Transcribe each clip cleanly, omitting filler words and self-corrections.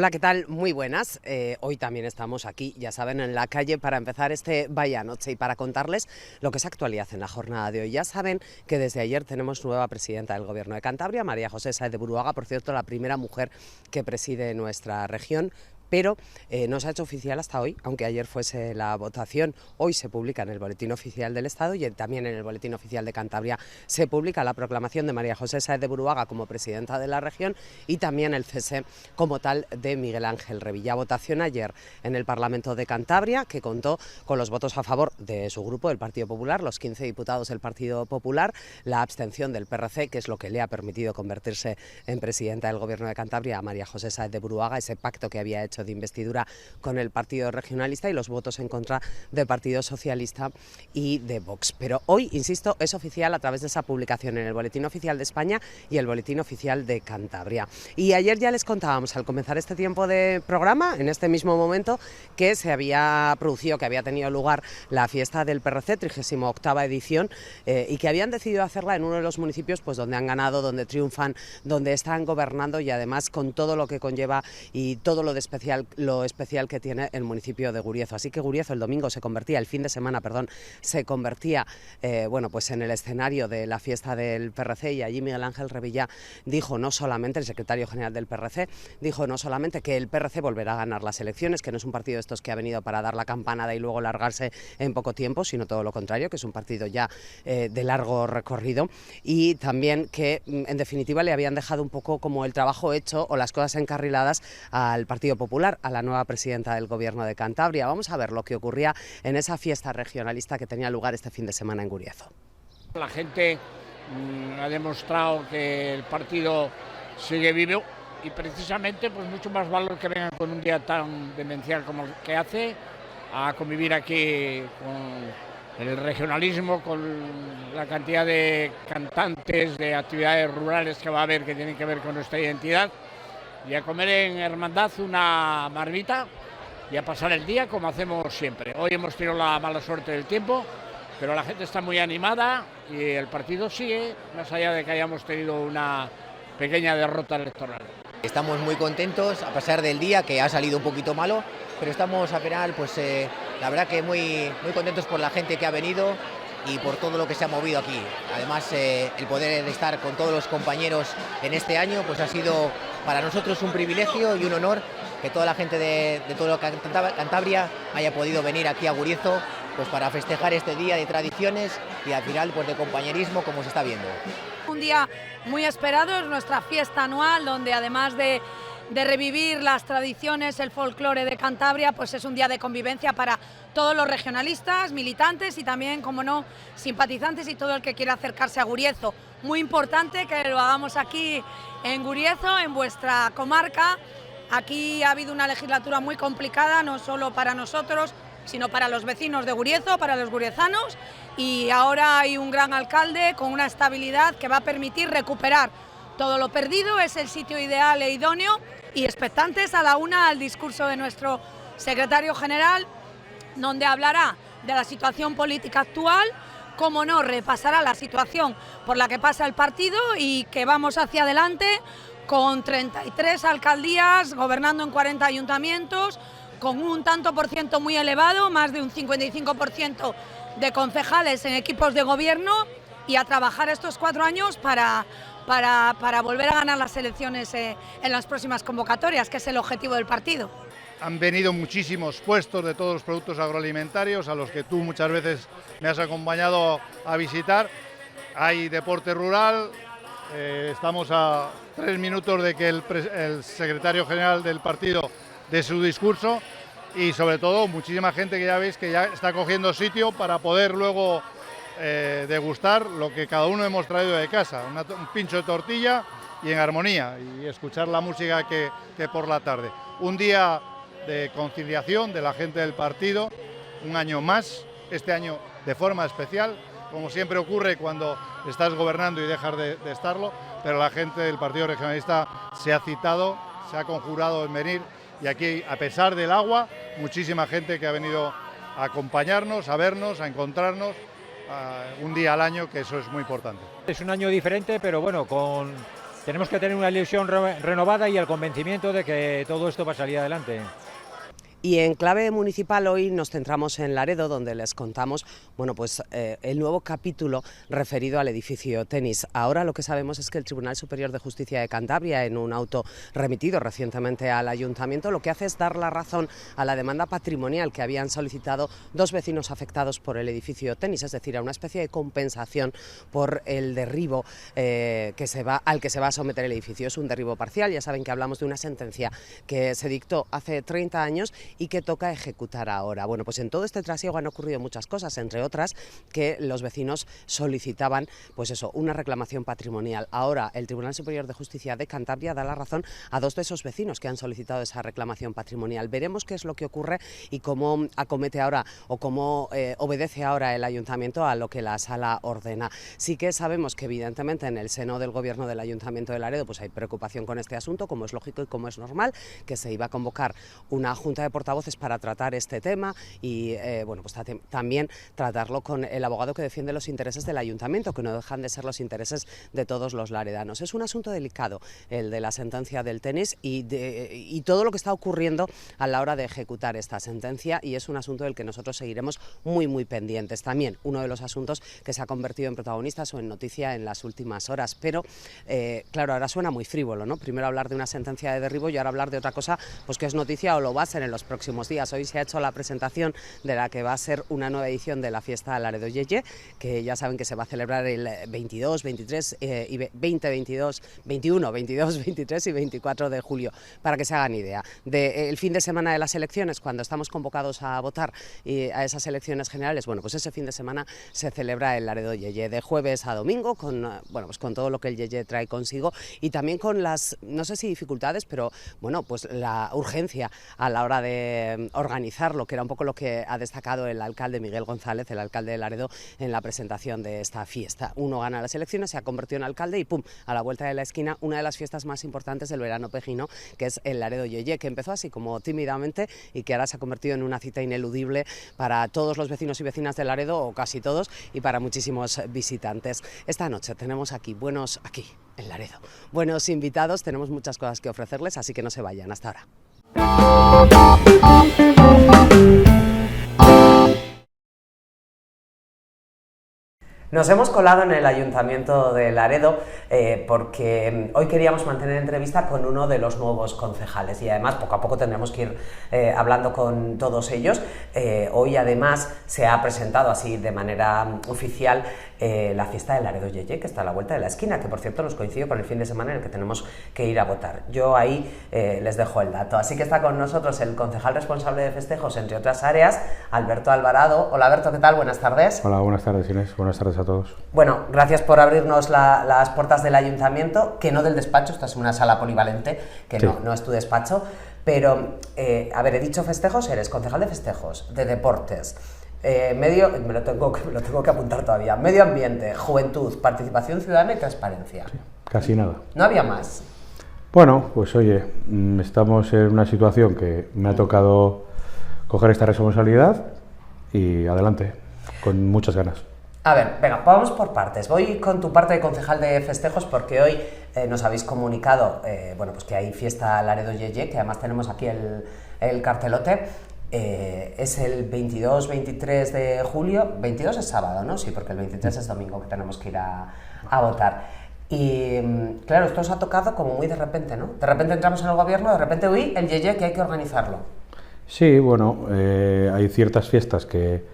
Hola, ¿qué tal? Muy buenas. Hoy también estamos aquí, ya saben, en la calle para empezar este Vaya Noche y para contarles lo que es actualidad en la jornada de hoy. Ya saben que desde ayer tenemos nueva presidenta del Gobierno de Cantabria, María José Sáez de Buruaga, por cierto, la primera mujer que preside nuestra región. Pero no se ha hecho oficial hasta hoy, aunque ayer fuese la votación. Hoy se publica en el Boletín Oficial del Estado y también en el Boletín Oficial de Cantabria se publica la proclamación de María José Sáez de Buruaga como presidenta de la región y también el cese como tal de Miguel Ángel Revilla. Votación ayer en el Parlamento de Cantabria, que contó con los votos a favor de su grupo, el Partido Popular, los 15 diputados del Partido Popular, la abstención del PRC, que es lo que le ha permitido convertirse en presidenta del Gobierno de Cantabria a María José Sáez de Buruaga, ese pacto que había hecho de investidura con el Partido Regionalista, y los votos en contra del Partido Socialista y de Vox. Pero hoy, insisto, es oficial a través de esa publicación en el Boletín Oficial de España y el Boletín Oficial de Cantabria. Y ayer ya les contábamos, al comenzar este tiempo de programa, en este mismo momento, que se había producido, que había tenido lugar la fiesta del PRC, 38ª edición, y que habían decidido hacerla en uno de los municipios pues donde han ganado, donde triunfan, donde están gobernando, y además con todo lo que conlleva y todo lo especial que tiene el municipio de Guriezo. Así que Guriezo el fin de semana, se convertía pues en el escenario de la fiesta del PRC, y allí Miguel Ángel Revilla dijo, no solamente, el secretario general del PRC, dijo no solamente que el PRC volverá a ganar las elecciones, que no es un partido de estos que ha venido para dar la campanada y luego largarse en poco tiempo, sino todo lo contrario, que es un partido ya de largo recorrido, y también que en definitiva le habían dejado un poco como el trabajo hecho o las cosas encarriladas al Partido Popular, a la nueva presidenta del Gobierno de Cantabria. Vamos a ver lo que ocurría en esa fiesta regionalista que tenía lugar este fin de semana en Guriezo. La gente ha demostrado que el partido sigue vivo y precisamente pues mucho más valor que vengan con un día tan demencial como el que hace, a convivir aquí con el regionalismo, con la cantidad de cantantes, de actividades rurales que va a haber que tienen que ver con nuestra identidad, y a comer en hermandad una marmita y a pasar el día como hacemos siempre. Hoy hemos tenido la mala suerte del tiempo, pero la gente está muy animada y el partido sigue, más allá de que hayamos tenido una pequeña derrota electoral. Estamos muy contentos a pesar del día, que ha salido un poquito malo, pero estamos al final, la verdad que muy contentos por la gente que ha venido y por todo lo que se ha movido aquí. Además, el poder estar con todos los compañeros en este año pues ha sido para nosotros un privilegio y un honor que toda la gente de todo Cantabria haya podido venir aquí a Guriezo pues para festejar este día de tradiciones y al final pues de compañerismo, como se está viendo. Un día muy esperado, es nuestra fiesta anual, donde además de revivir las tradiciones, el folclore de Cantabria, pues es un día de convivencia para todos los regionalistas, militantes y también, como no, simpatizantes y todo el que quiera acercarse a Guriezo. Muy importante que lo hagamos aquí en Guriezo, en vuestra comarca. Aquí ha habido una legislatura muy complicada, no solo para nosotros, sino para los vecinos de Guriezo, para los guriezanos, y ahora hay un gran alcalde con una estabilidad que va a permitir recuperar todo lo perdido. Es el sitio ideal e idóneo, y expectantes a la una al discurso de nuestro secretario general, donde hablará de la situación política actual, como no, repasará la situación por la que pasa el partido y que vamos hacia adelante con 33 alcaldías, gobernando en 40 ayuntamientos, con un tanto por ciento muy elevado, más de un 55% de concejales en equipos de gobierno, y a trabajar estos 4 años para volver a ganar las elecciones en las próximas convocatorias, que es el objetivo del partido. Han venido muchísimos puestos de todos los productos agroalimentarios a los que tú muchas veces me has acompañado a visitar. Hay deporte rural, estamos a 3 minutos de que el secretario general del partido dé su discurso, y sobre todo muchísima gente que ya veis que ya está cogiendo sitio para poder luego degustar lo que cada uno hemos traído de casa, un pincho de tortilla y en armonía, y escuchar la música que por la tarde. Un día de conciliación de la gente del partido, un año más, este año de forma especial, como siempre ocurre cuando estás gobernando y dejas de estarlo, pero la gente del Partido Regionalista se ha citado, se ha conjurado en venir, y aquí, a pesar del agua, muchísima gente que ha venido a acompañarnos, a vernos, a encontrarnos un día al año, que eso es muy importante. Es un año diferente, pero bueno, con tenemos que tener una ilusión renovada y el convencimiento de que todo esto va a salir adelante. Y en clave municipal hoy nos centramos en Laredo, donde les contamos el nuevo capítulo referido al edificio Tenis. Ahora lo que sabemos es que el Tribunal Superior de Justicia de Cantabria, en un auto remitido recientemente al Ayuntamiento, lo que hace es dar la razón a la demanda patrimonial que habían solicitado dos vecinos afectados por el edificio Tenis, es decir, a una especie de compensación por el derribo al que se va a someter el edificio. Es un derribo parcial, ya saben que hablamos de una sentencia que se dictó hace 30 años y que toca ejecutar ahora. Bueno, pues en todo este trasiego han ocurrido muchas cosas, entre otras que los vecinos solicitaban, una reclamación patrimonial. Ahora el Tribunal Superior de Justicia de Cantabria da la razón a dos de esos vecinos que han solicitado esa reclamación patrimonial. Veremos qué es lo que ocurre y cómo acomete ahora o cómo obedece ahora el Ayuntamiento a lo que la Sala ordena. Sí que sabemos que evidentemente en el seno del Gobierno del Ayuntamiento de Laredo hay preocupación con este asunto, como es lógico y como es normal, que se iba a convocar una junta de portavoces para tratar este tema y también tratarlo con el abogado que defiende los intereses del Ayuntamiento, que no dejan de ser los intereses de todos los laredanos. Es un asunto delicado el de la sentencia del Tenis y todo lo que está ocurriendo a la hora de ejecutar esta sentencia, y es un asunto del que nosotros seguiremos muy pendientes. También uno de los asuntos que se ha convertido en protagonistas o en noticia en las últimas horas, pero claro, ahora suena muy frívolo, ¿no? Primero hablar de una sentencia de derribo y ahora hablar de otra cosa que es noticia o lo va a ser en los próximos días. Hoy se ha hecho la presentación de la que va a ser una nueva edición de la fiesta Laredo Yeye, que ya saben que se va a celebrar el 22, 23 y 21, 22, 23 y 24 de julio, para que se hagan idea. El fin de semana de las elecciones, cuando estamos convocados a votar a esas elecciones generales, ese fin de semana se celebra el Laredo Yeye, de jueves a domingo, con todo lo que el Yeye trae consigo y también con las, no sé si dificultades, pero la urgencia a la hora de organizarlo, que era un poco lo que ha destacado el alcalde Miguel González, el alcalde de Laredo, en la presentación de esta fiesta. Uno gana las elecciones, se ha convertido en alcalde y ¡pum!, a la vuelta de la esquina, una de las fiestas más importantes del verano pejino, que es el Laredo Yeye, que empezó así como tímidamente y que ahora se ha convertido en una cita ineludible para todos los vecinos y vecinas de Laredo, o casi todos, y para muchísimos visitantes. Esta noche tenemos aquí en Laredo, buenos invitados, tenemos muchas cosas que ofrecerles, así que no se vayan. Hasta ahora. Nos hemos colado en el Ayuntamiento de Laredo porque hoy queríamos mantener entrevista con uno de los nuevos concejales y además poco a poco tendremos que ir hablando con todos ellos. Hoy además se ha presentado así de manera oficial la fiesta de Laredo Yeye, que está a la vuelta de la esquina, que por cierto nos coincide con el fin de semana en el que tenemos que ir a votar. Yo ahí les dejo el dato. Así que está con nosotros el concejal responsable de festejos, entre otras áreas, Alberto Alvarado. Hola Alberto, ¿qué tal? Buenas tardes. Hola, buenas tardes Inés, buenas tardes a todos. Bueno, gracias por abrirnos las puertas del Ayuntamiento, que no del despacho, esta es una sala polivalente, que sí. no es tu despacho, pero, he dicho festejos, eres concejal de festejos, de deportes, me lo tengo que apuntar todavía, medio ambiente, juventud, participación ciudadana y transparencia. Sí, casi nada. ¿No había más? Bueno, pues oye, estamos en una situación que me ha tocado coger esta responsabilidad y adelante, con muchas ganas. A ver, venga, vamos por partes. Voy con tu parte de concejal de festejos porque hoy nos habéis comunicado que hay fiesta Laredo Yeye, que además tenemos aquí el cartelote. Es el 22-23 de julio. 22 es sábado, ¿no? Sí, porque el 23 es domingo, que tenemos que ir a votar. Y claro, esto os ha tocado como muy de repente, ¿no? De repente entramos en el gobierno, de repente, el Yeye, que hay que organizarlo. Sí, hay ciertas fiestas que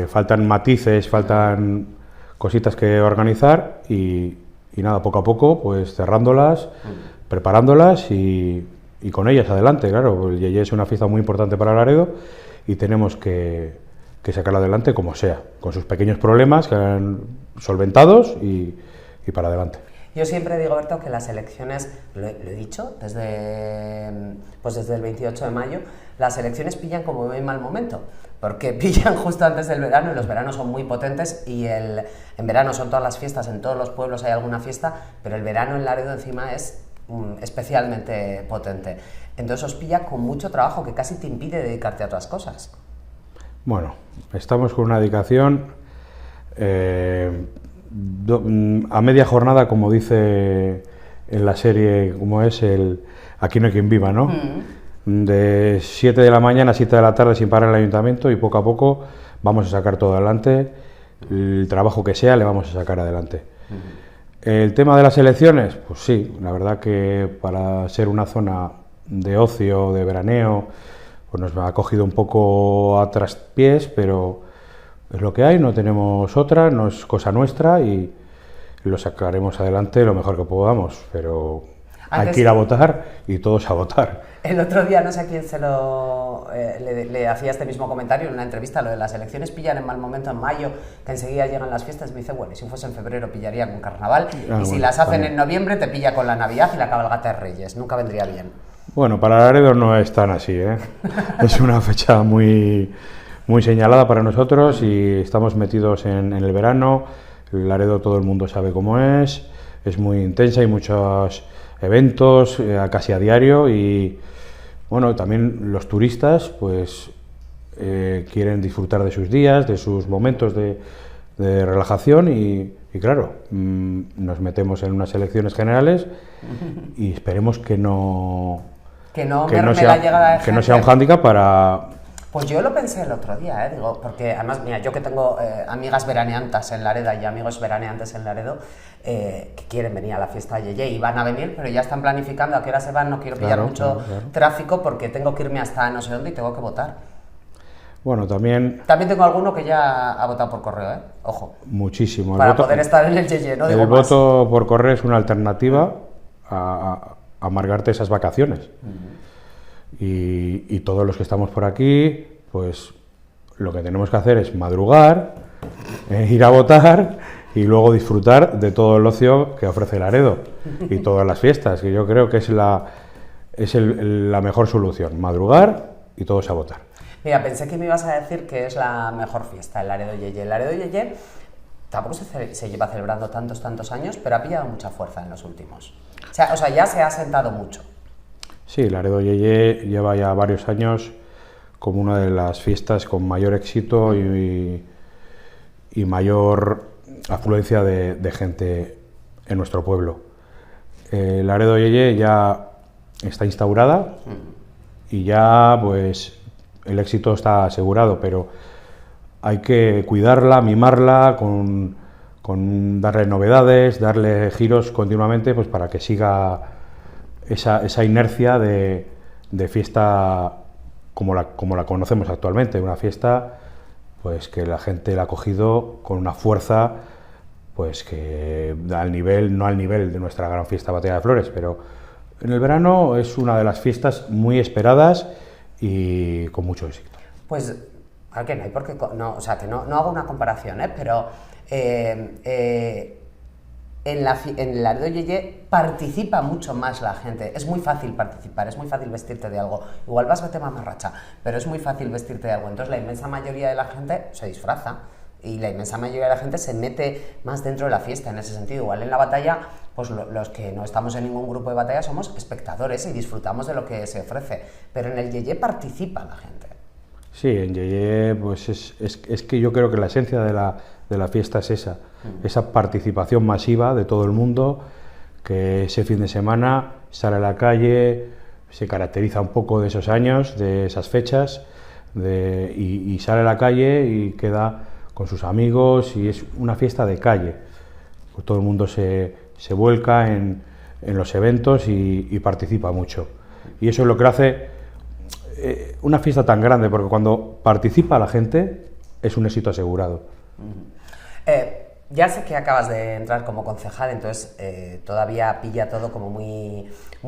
faltan matices, faltan cositas que organizar y nada, poco a poco, pues cerrándolas, preparándolas y con ellas adelante, claro. El Yeye es una fiesta muy importante para Laredo y tenemos que sacarla adelante como sea, con sus pequeños problemas que han solventados y para adelante. Yo siempre digo, Berto, que las elecciones, lo he dicho, desde el 28 de mayo, las elecciones pillan como muy mal momento, porque pillan justo antes del verano y los veranos son muy potentes y en verano son todas las fiestas, en todos los pueblos hay alguna fiesta, pero el verano en Laredo encima es especialmente potente. Entonces os pilla con mucho trabajo que casi te impide dedicarte a otras cosas. Bueno, estamos con una dedicación a media jornada, como dice en la serie, como es el Aquí no hay quien viva, ¿no? De 7 de la mañana a 7 de la tarde sin parar el ayuntamiento, y poco a poco vamos a sacar todo adelante, el trabajo que sea le vamos a sacar adelante. El tema de las elecciones, pues sí, la verdad que para ser una zona de ocio, de veraneo, pues nos ha cogido un poco a traspiés, pero es lo que hay, no tenemos otra, no es cosa nuestra y lo sacaremos adelante lo mejor que podamos, pero hay que ir a votar y todos a votar. El otro día, no sé a quién se lo le hacía este mismo comentario en una entrevista, lo de las elecciones pillan en mal momento en mayo, que enseguida llegan las fiestas. Me dice, bueno, y si fuese en febrero pillaría con carnaval, y si las hacen en noviembre te pilla con la Navidad y la cabalgata de Reyes, nunca vendría bien. Bueno, para Laredo no es tan así, ¿eh? Es una fecha muy señalada para nosotros y estamos metidos en el verano. Laredo todo el mundo sabe cómo es muy intensa, hay muchos eventos casi a diario y bueno, también los turistas pues quieren disfrutar de sus días, de sus momentos de relajación y claro, nos metemos en unas elecciones generales y esperemos que no sea un hándicap para... Pues yo lo pensé el otro día, digo, porque además, mira, yo que tengo amigas veraneantas en Laredo y amigos veraneantes en Laredo que quieren venir a la fiesta de Yeye y van a venir, pero ya están planificando a qué hora se van, no quiero pillar mucho tráfico porque tengo que irme hasta no sé dónde y tengo que votar. Bueno, también tengo alguno que ya ha votado por correo, ojo. Muchísimo. Para poder estar en el Yeye, no digo el más. voto por correo es una alternativa a amargarte esas vacaciones. Y todos los que estamos por aquí, pues lo que tenemos que hacer es madrugar, ir a votar y luego disfrutar de todo el ocio que ofrece Laredo y todas las fiestas, que yo creo que es la mejor solución, madrugar y todos a votar. Mira, pensé que me ibas a decir que es la mejor fiesta, el Laredo Yeye. El Laredo Yeye tampoco se lleva celebrando tantos años, pero ha pillado mucha fuerza en los últimos. O sea, ya se ha asentado mucho. Sí, Laredo Yeye lleva ya varios años como una de las fiestas con mayor éxito y mayor afluencia de gente en nuestro pueblo. Laredo Yeye ya está instaurada y ya pues el éxito está asegurado, pero hay que cuidarla, mimarla, con darle novedades, darle giros continuamente pues para que siga esa inercia de fiesta como la conocemos actualmente, una fiesta pues que la gente la ha cogido con una fuerza pues que da no al nivel de nuestra gran fiesta Batalla de Flores, pero en el verano es una de las fiestas muy esperadas y con mucho éxito. Pues, ¿a qué no hay? Porque no, o sea, que no hago una comparación, pero en Laredo Yeye participa mucho más la gente, es muy fácil participar, es muy fácil vestirte de algo, igual vas a tema marracha, pero es muy fácil vestirte de algo, entonces la inmensa mayoría de la gente se disfraza y la inmensa mayoría de la gente se mete más dentro de la fiesta en ese sentido. Igual en la batalla, pues los que no estamos en ningún grupo de batalla somos espectadores y disfrutamos de lo que se ofrece, pero en el Yeye participa la gente. Sí, en Yeye pues es que yo creo que la esencia de la fiesta es esa participación masiva de todo el mundo, que ese fin de semana sale a la calle, se caracteriza un poco de esos años, de esas fechas, y sale a la calle y queda con sus amigos y es una fiesta de calle. Pues todo el mundo se vuelca en los eventos y participa mucho. Y eso es lo que hace una fiesta tan grande, porque cuando participa la gente es un éxito asegurado. Ya sé que acabas de entrar como concejal, entonces todavía pilla todo como muy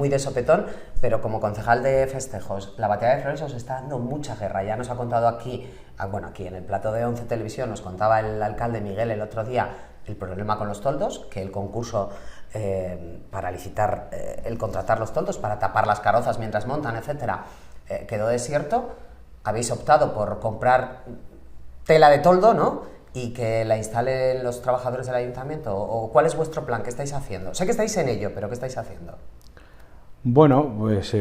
de sopetón, pero como concejal de festejos, la Batalla de Flores os está dando mucha guerra. Ya nos ha contado aquí en el plato de 11 Televisión, nos contaba el alcalde Miguel el otro día el problema con los toldos, que el concurso para licitar, el contratar los toldos, para tapar las carrozas mientras montan, etcétera, quedó desierto. Habéis optado por comprar tela de toldo, ¿no?, y que la instalen los trabajadores del ayuntamiento, o ¿cuál es vuestro plan? ¿Qué estáis haciendo? Sé que estáis en ello, pero ¿qué estáis haciendo? Bueno, pues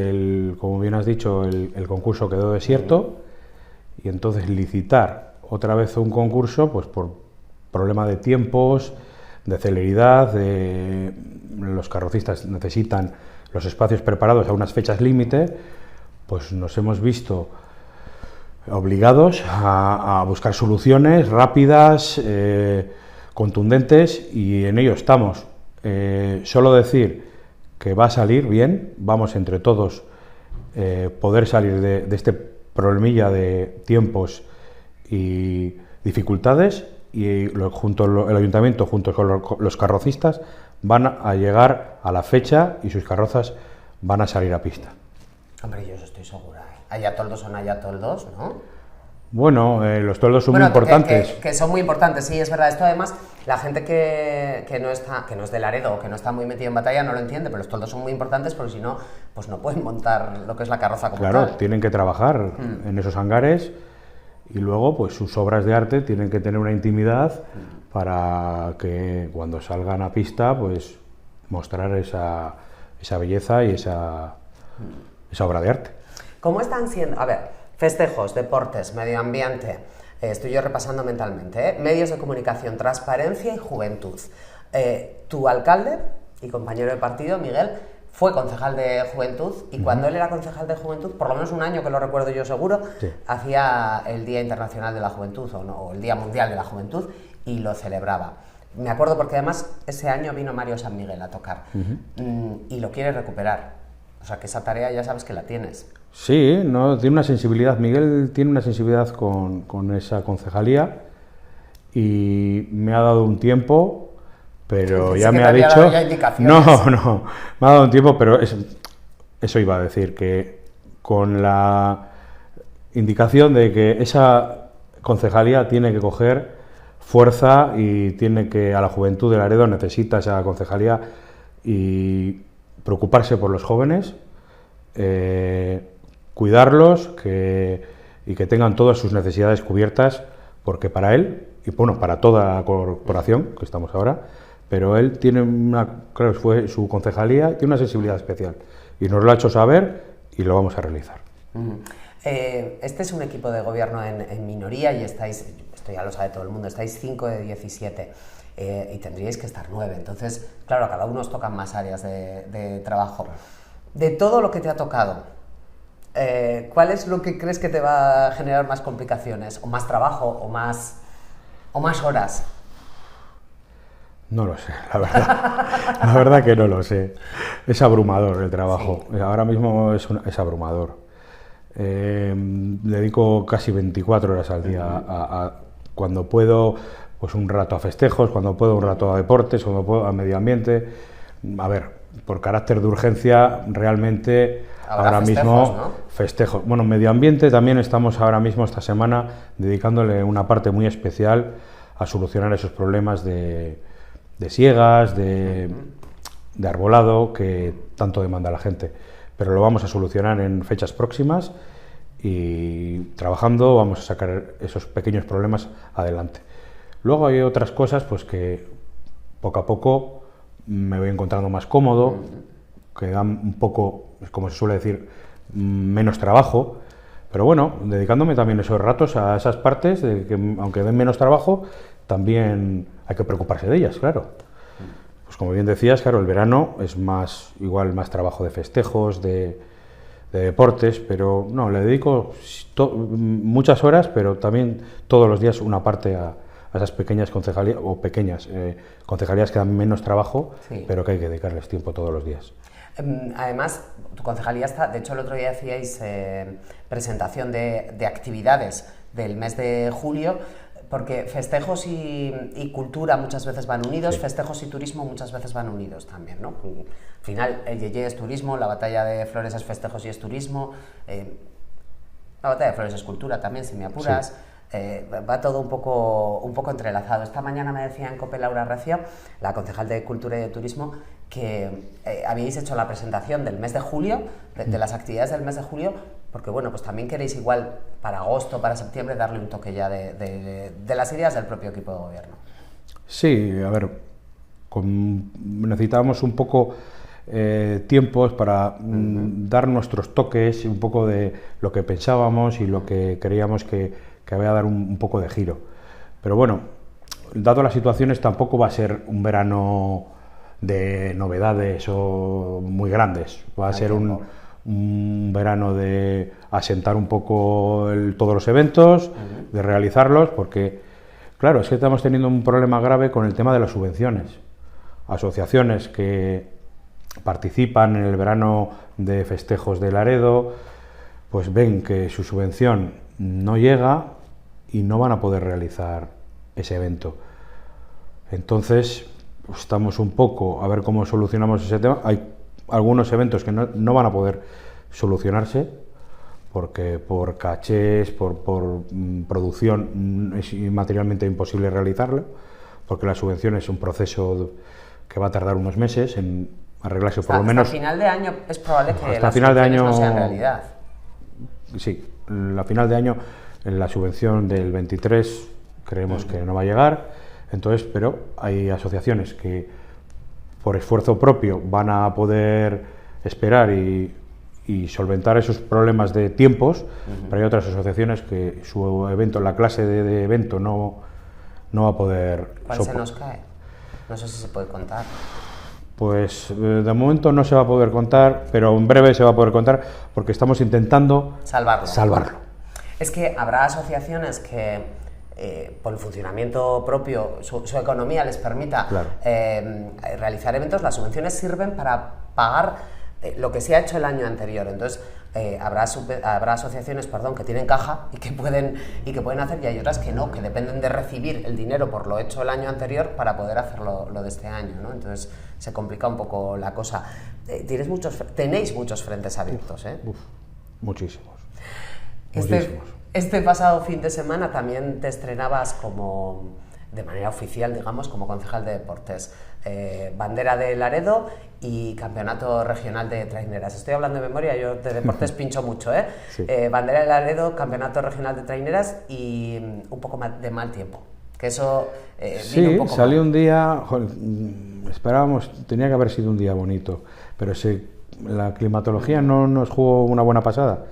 como bien has dicho, el concurso quedó desierto y entonces licitar otra vez un concurso, pues por problema de tiempos, de celeridad, los carrocistas necesitan los espacios preparados a unas fechas límite, pues nos hemos visto obligados a buscar soluciones rápidas, contundentes, y en ello estamos. Solo decir que va a salir bien, vamos entre todos poder salir de este problemilla de tiempos y dificultades, y el ayuntamiento junto con los carrocistas van a llegar a la fecha y sus carrozas van a salir a pista. Hombre, yo eso estoy segura. Ayatoldos son ayatoldos, ¿no? Bueno, los toldos son muy importantes. Que son muy importantes, sí, es verdad. Esto además, la gente que no es de Laredo o que no está muy metido en batalla no lo entiende, pero los toldos son muy importantes porque si no, pues no pueden montar lo que es la carroza como Claro, tal. tienen que trabajar en esos hangares, y luego pues sus obras de arte tienen que tener una intimidad para que cuando salgan a pista pues mostrar esa belleza y esa obra de arte. ¿Cómo están siendo? A ver, festejos, deportes, medio ambiente, estoy yo repasando mentalmente, medios de comunicación, transparencia y juventud. Tu alcalde y compañero de partido, Miguel, fue concejal de Juventud, y cuando él era concejal de Juventud, por lo menos un año que lo recuerdo yo seguro, sí, hacía el Día Internacional de la Juventud o el Día Mundial de la Juventud, y lo celebraba. Me acuerdo porque además ese año vino Mario San Miguel a tocar, y lo quiere recuperar. O sea que esa tarea ya sabes que la tienes. Sí, no, tiene una sensibilidad, Miguel tiene una sensibilidad con esa concejalía, y me ha dado un tiempo, pero ya me ha dicho... No, me ha dado un tiempo, pero eso iba a decir, que con la indicación de que esa concejalía tiene que coger fuerza y tiene que, a la juventud de Laredo necesita esa concejalía y preocuparse por los jóvenes, cuidarlos y que tengan todas sus necesidades cubiertas, porque para él, y bueno, para toda la corporación que estamos ahora, pero él tiene creo que fue su concejalía, tiene una sensibilidad especial, y nos lo ha hecho saber y lo vamos a realizar. Este es un equipo de gobierno en minoría y estáis, esto ya lo sabe todo el mundo, estáis 5 de 17 y tendríais que estar 9, entonces, claro, a cada uno os tocan más áreas de trabajo. De todo lo que te ha tocado, ¿cuál es lo que crees que te va a generar más complicaciones, o más trabajo, o más horas? No lo sé, la verdad. La verdad que no lo sé. Es abrumador el trabajo. Sí. Ahora mismo es abrumador. Dedico casi 24 horas al día cuando puedo, pues un rato a festejos, cuando puedo un rato a deportes, cuando puedo a medio ambiente. A ver, por carácter de urgencia, realmente ahora mismo ¿no? Festejos. Bueno, medio ambiente también estamos ahora mismo esta semana dedicándole una parte muy especial a solucionar esos problemas de siegas, de arbolado que tanto demanda la gente, pero lo vamos a solucionar en fechas próximas y trabajando vamos a sacar esos pequeños problemas adelante. Luego hay otras cosas pues que poco a poco me voy encontrando más cómodo, que dan un poco, como se suele decir, menos trabajo, pero bueno, dedicándome también esos ratos a esas partes de que aunque den menos trabajo, también hay que preocuparse de ellas, claro. Pues como bien decías, claro, el verano es más trabajo de festejos, de deportes, pero no, le dedico muchas horas, pero también todos los días una parte a esas pequeñas concejalías, o pequeñas concejalías que dan menos trabajo, sí, pero que hay que dedicarles tiempo todos los días. Además, tu concejalía está, de hecho el otro día hacíais presentación de actividades del mes de julio, porque festejos y cultura muchas veces van unidos, sí, festejos y turismo muchas veces van unidos también, ¿no? Al final el Yeye es turismo, la batalla de Flores es festejos y es turismo, la batalla de Flores es cultura también, si me apuras. Sí. Va todo un poco entrelazado. Esta mañana me decía en COPE Laura Recio, la concejal de Cultura y de Turismo, que habíais hecho la presentación del mes de julio, de las actividades del mes de julio, porque bueno, pues también queréis igual para agosto, para septiembre, darle un toque ya de las ideas del propio equipo de gobierno. Sí, a ver, necesitábamos un poco tiempos para dar nuestros toques, un poco de lo que pensábamos y lo que creíamos que había a dar un poco de giro. Pero bueno, dado las situaciones, tampoco va a ser un verano de novedades o muy grandes. Va a ser un verano de asentar un poco todos los eventos, de realizarlos, porque, claro, es que estamos teniendo un problema grave con el tema de las subvenciones. Asociaciones que participan en el verano de festejos de Laredo, pues ven que su subvención no llega y no van a poder realizar ese evento. Entonces, estamos un poco a ver cómo solucionamos ese tema. Hay algunos eventos que no van a poder solucionarse porque por cachés, por producción es materialmente imposible realizarlo, porque la subvención es un proceso que va a tardar unos meses en arreglarse, por lo menos. Hasta final de año es probable que hasta las final de año no sean realidad. Sí, a final de año en la subvención del 23 creemos que no va a llegar, entonces, pero hay asociaciones que por esfuerzo propio van a poder esperar y solventar esos problemas de tiempos, pero hay otras asociaciones que su evento, la clase de evento no va a poder. ¿Cuál se nos cae? No sé si se puede contar. Pues de momento no se va a poder contar, pero en breve se va a poder contar porque estamos intentando salvarlo. Es que habrá asociaciones que por el funcionamiento propio, su economía les permita realizar eventos. Las subvenciones sirven para pagar lo que se ha hecho el año anterior. Entonces habrá asociaciones que tienen caja y que pueden hacer, y hay otras que no, que dependen de recibir el dinero por lo hecho el año anterior para poder hacerlo lo de este año, ¿no? Entonces se complica un poco la cosa. Tenéis muchos frentes abiertos, ¿eh? Muchísimos. Este pasado fin de semana también te estrenabas de manera oficial, digamos, como concejal de deportes. Bandera de Laredo y campeonato regional de traineras. Estoy hablando de memoria, yo de deportes pincho mucho, ¿eh? Sí. Bandera de Laredo, campeonato regional de traineras y un poco de mal tiempo. Que eso vino un poco salió mal. un día, esperábamos, tenía que haber sido un día bonito, pero la climatología no nos jugó una buena pasada.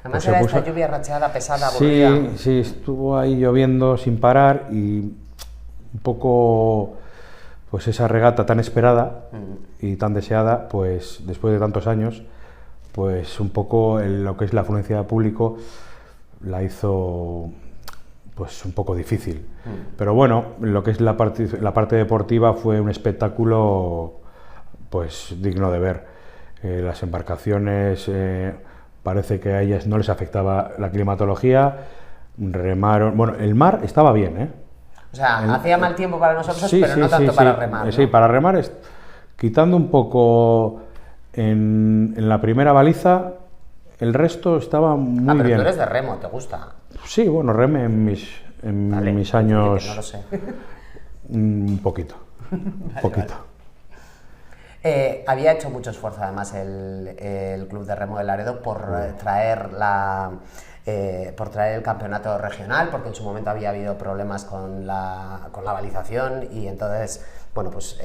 Además pues era esta lluvia racheada, pesada, sí, aburrida. Sí, estuvo ahí lloviendo sin parar y un poco, pues esa regata tan esperada y tan deseada, pues después de tantos años, pues un poco lo que es la afluencia de público la hizo pues un poco difícil. Pero bueno, lo que es la parte deportiva fue un espectáculo pues digno de ver. Las embarcaciones, parece que a ellas no les afectaba la climatología, remaron, bueno, el mar estaba bien, ¿eh? O sea, hacía mal tiempo para nosotros, pero no tanto para remar, ¿no? Sí, para remar, quitando un poco en la primera baliza, el resto estaba muy bien. Pero tú eres de remo, ¿te gusta? Sí, bueno, remé en mis años. No lo sé. Un poquito. Vale. Había hecho mucho esfuerzo, además, el Club de Remo de Laredo por traer el campeonato regional, porque en su momento había habido problemas con la balización y entonces, bueno, pues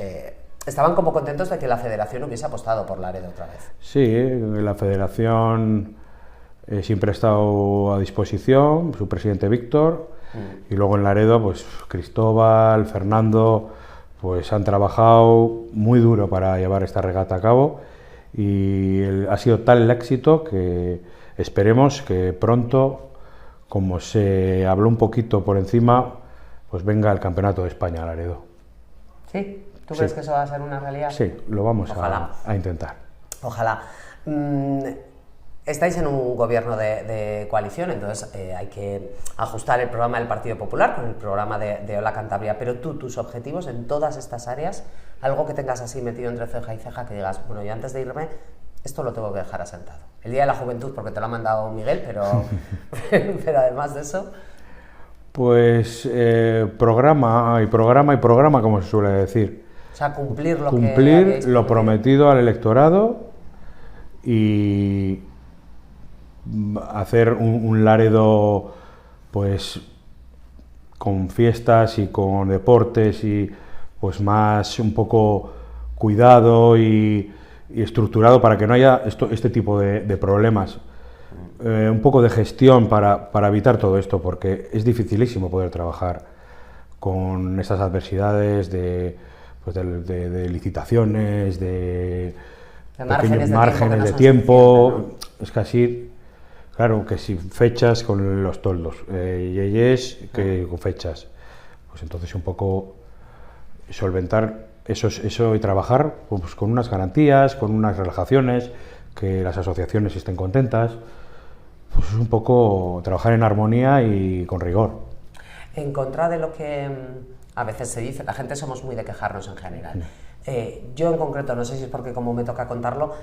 estaban como contentos de que la federación hubiese apostado por Laredo otra vez. Sí, la federación siempre ha estado a disposición, su presidente Víctor, y luego en Laredo, pues Cristóbal, Fernando, pues han trabajado muy duro para llevar esta regata a cabo y ha sido tal el éxito que esperemos que pronto, como se habló un poquito por encima, pues venga el Campeonato de España a Laredo. ¿Sí? ¿Tú crees que eso va a ser una realidad? Sí, lo vamos a intentar. Ojalá. Estáis en un gobierno de coalición, entonces hay que ajustar el programa del Partido Popular con el programa de Hola Cantabria, pero tus objetivos en todas estas áreas, algo que tengas así metido entre ceja y ceja, que digas, bueno, yo antes de irme, esto lo tengo que dejar asentado. El Día de la Juventud, porque te lo ha mandado Miguel, pero además de eso... Pues programa, como se suele decir. O sea, cumplir lo prometido al electorado y hacer un Laredo pues con fiestas y con deportes y pues más un poco cuidado y estructurado para que no haya este tipo de problemas. Un poco de gestión para evitar todo esto, porque es dificilísimo poder trabajar con esas adversidades de licitaciones, de pequeños márgenes de tiempo. Es casi, claro, que si fechas con los toldos, yeyes que con fechas, pues entonces un poco solventar eso y trabajar pues, con unas garantías, con unas relajaciones, que las asociaciones estén contentas, pues es un poco trabajar en armonía y con rigor. En contra de lo que a veces se dice, la gente somos muy de quejarnos en general. Yo en concreto, no sé si es porque como me toca contarlo,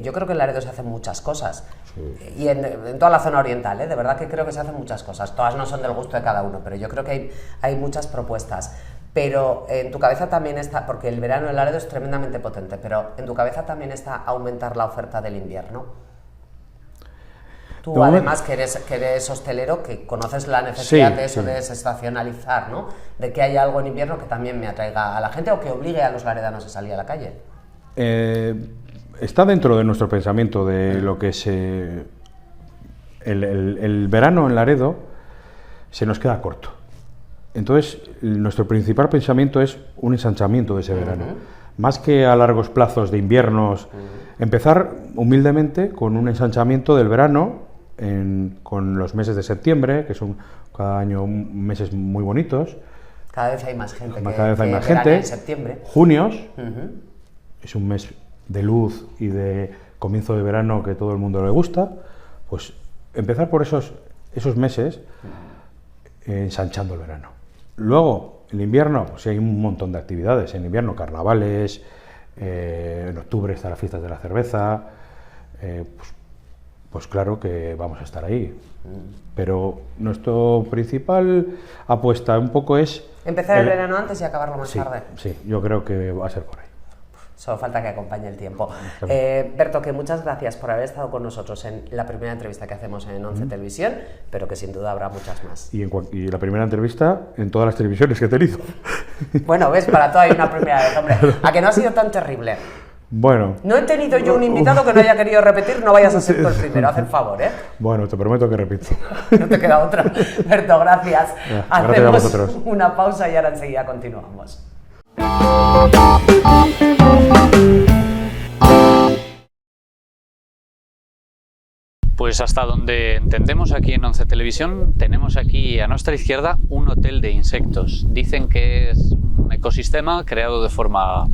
yo creo que en Laredo se hacen muchas cosas. Sí. Y en toda la zona oriental, de verdad que creo que se hacen muchas cosas. Todas no son del gusto de cada uno, pero yo creo que hay muchas propuestas. Pero en tu cabeza también está, porque el verano en Laredo es tremendamente potente, pero en tu cabeza también está aumentar la oferta del invierno. Tú además que eres hostelero, que conoces la necesidad de eso, de desestacionalizar, ¿no? De que haya algo en invierno que también me atraiga a la gente o que obligue a los laredanos a salir a la calle. Está dentro de nuestro pensamiento de lo que es el verano en Laredo se nos queda corto. Entonces, nuestro principal pensamiento es un ensanchamiento de ese verano. Más que a largos plazos de inviernos, empezar humildemente con un ensanchamiento del verano, con los meses de septiembre, que son cada año meses muy bonitos. Cada vez hay más gente en septiembre. Junios, es un mes de luz y de comienzo de verano que todo el mundo le gusta. Pues empezar por esos meses ensanchando el verano. Luego, el invierno, pues hay un montón de actividades. En invierno, carnavales, en octubre están las fiestas de la cerveza. Pues claro que vamos a estar ahí. Pero nuestro principal apuesta un poco es... Empezar el verano antes y acabarlo más tarde. Sí, yo creo que va a ser por ahí. Solo falta que acompañe el tiempo. Berto, que muchas gracias por haber estado con nosotros en la primera entrevista que hacemos en 11 Televisión, pero que sin duda habrá muchas más. Y la primera entrevista en todas las televisiones que he tenido. Bueno, ves, para todo hay una primera vez, hombre. ¿A que no ha sido tan terrible? Bueno. No he tenido yo un invitado que no haya querido repetir, no vayas a ser tú el primero, haz el favor, ¿eh? Bueno, te prometo que repito. No te queda otra. Berto, gracias. Gracias a vosotros. Una pausa y ahora enseguida continuamos. Pues hasta donde entendemos aquí en 11 Televisión, tenemos aquí a nuestra izquierda un hotel de insectos. Dicen que es un ecosistema creado de forma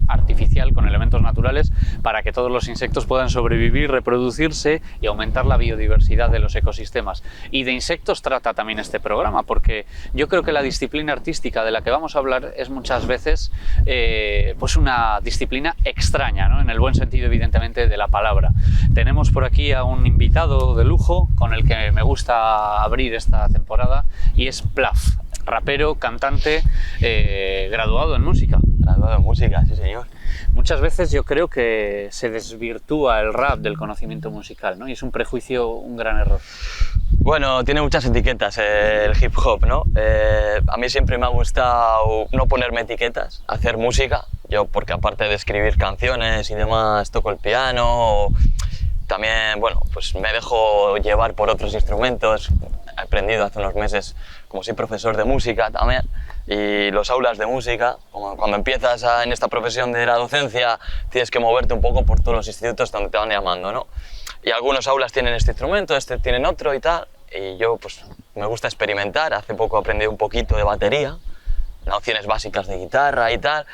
artificial, con elementos naturales, para que todos los insectos puedan sobrevivir, reproducirse y aumentar la biodiversidad de los ecosistemas. Y de insectos trata también este programa, porque yo creo que la disciplina artística de la que vamos a hablar es muchas veces pues una disciplina extraña, ¿no? En el buen sentido, evidentemente, de la palabra. Tenemos por aquí a un invitado de lujo con el que me gusta abrir esta temporada, y es Plaf, rapero, cantante, graduado en música. Graduado en música, sí señor. Muchas veces yo creo que se desvirtúa el rap del conocimiento musical, ¿no? Y es un prejuicio, un gran error. Bueno, tiene muchas etiquetas el hip hop, ¿no? A mí siempre me ha gustado no ponerme etiquetas, hacer música. Yo, porque aparte de escribir canciones y demás, toco el piano. También, bueno, pues me dejo llevar por otros instrumentos. He aprendido hace unos meses, como soy profesor de música también, y los aulas de música, como cuando empiezas en esta profesión de la docencia, tienes que moverte un poco por todos los institutos donde te van llamando, ¿no? Y algunos aulas tienen este instrumento, tienen otro y tal, y yo pues me gusta experimentar. Hace poco aprendí un poquito de batería, nociones básicas de guitarra y tal,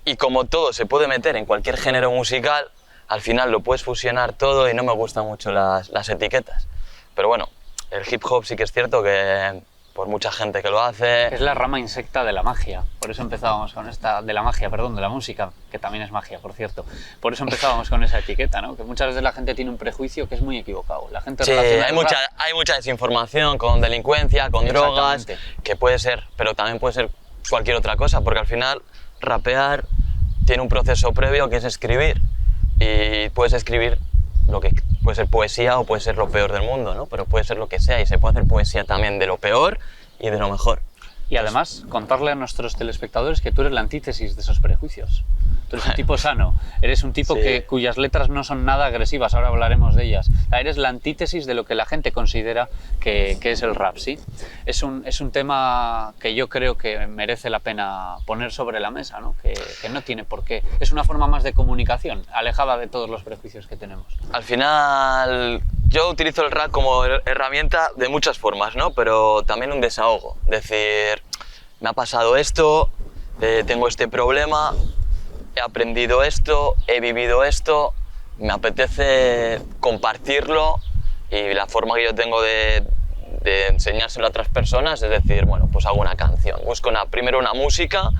y como todo se puede meter en cualquier género musical, al final lo puedes fusionar todo y no me gustan mucho las etiquetas. Pero bueno, el hip hop sí que es cierto que por mucha gente que lo hace... Es la rama insecta de la magia, por eso empezábamos con esta... de la música, que también es magia, por cierto. Por eso empezábamos con esa etiqueta, ¿no? Que muchas veces la gente tiene un prejuicio que es muy equivocado. La gente hay mucha desinformación con delincuencia, con drogas, que puede ser, pero también puede ser cualquier otra cosa, porque al final rapear tiene un proceso previo que es escribir, y puedes escribir lo que puede ser poesía o puede ser lo peor del mundo, ¿no? Pero puede ser lo que sea, y se puede hacer poesía también de lo peor y de lo mejor. Y además, contarle a nuestros telespectadores que tú eres la antítesis de esos prejuicios. Tú Tú eres un tipo sano, eres un tipo cuyas letras no son nada agresivas, ahora hablaremos de ellas. Eres la antítesis de lo que la gente considera que es el rap, ¿sí? Es un tema que yo creo que merece la pena poner sobre la mesa, ¿no? Que no tiene por qué. Es una forma más de comunicación, alejada de todos los prejuicios que tenemos. Al final, yo utilizo el rap como herramienta de muchas formas, ¿no? Pero también un desahogo. Decir, me ha pasado esto, tengo este problema, he aprendido esto, he vivido esto, me apetece compartirlo y la forma que yo tengo de enseñárselo a otras personas es decir, bueno, pues hago una canción. Busco primero una música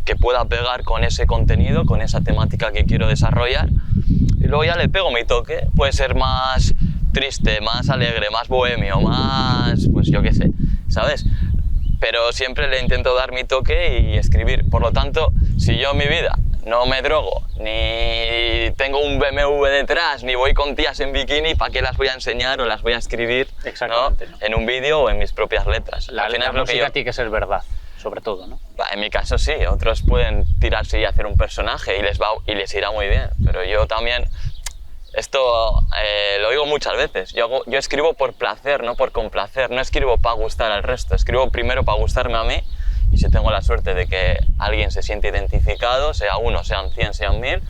que pueda pegar con ese contenido, con esa temática que quiero desarrollar y luego ya le pego mi toque. Puede ser más triste, más alegre, más bohemio, más, pues yo qué sé, ¿sabes? Pero siempre le intento dar mi toque y escribir. Por lo tanto, si yo en mi vida no me drogo, ni tengo un BMW detrás, ni voy con tías en bikini, ¿para qué las voy a enseñar o las voy a escribir, ¿no? En un vídeo o en mis propias letras? La música tiene que ser verdad, sobre todo, ¿no? En mi caso sí, otros pueden tirarse y hacer un personaje y les irá muy bien, pero yo también, esto lo digo muchas veces, yo escribo por placer, no por complacer, no escribo para gustar al resto, escribo primero para gustarme a mí. Y si tengo la suerte de que alguien se siente identificado, sea uno, sean 100, sean 1000,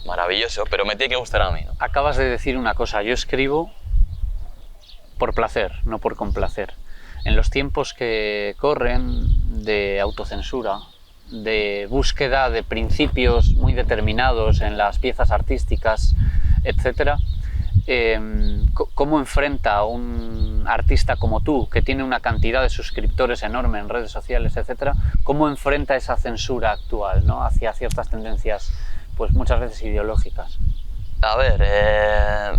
maravilloso, pero me tiene que gustar a mí, ¿no? Acabas de decir una cosa, yo escribo por placer, no por complacer. En los tiempos que corren de autocensura, de búsqueda de principios muy determinados en las piezas artísticas, etc., ¿cómo enfrenta un artista como tú, que tiene una cantidad de suscriptores enorme en redes sociales, etcétera, cómo enfrenta esa censura actual, ¿no? Hacia ciertas tendencias, pues muchas veces ideológicas? A ver,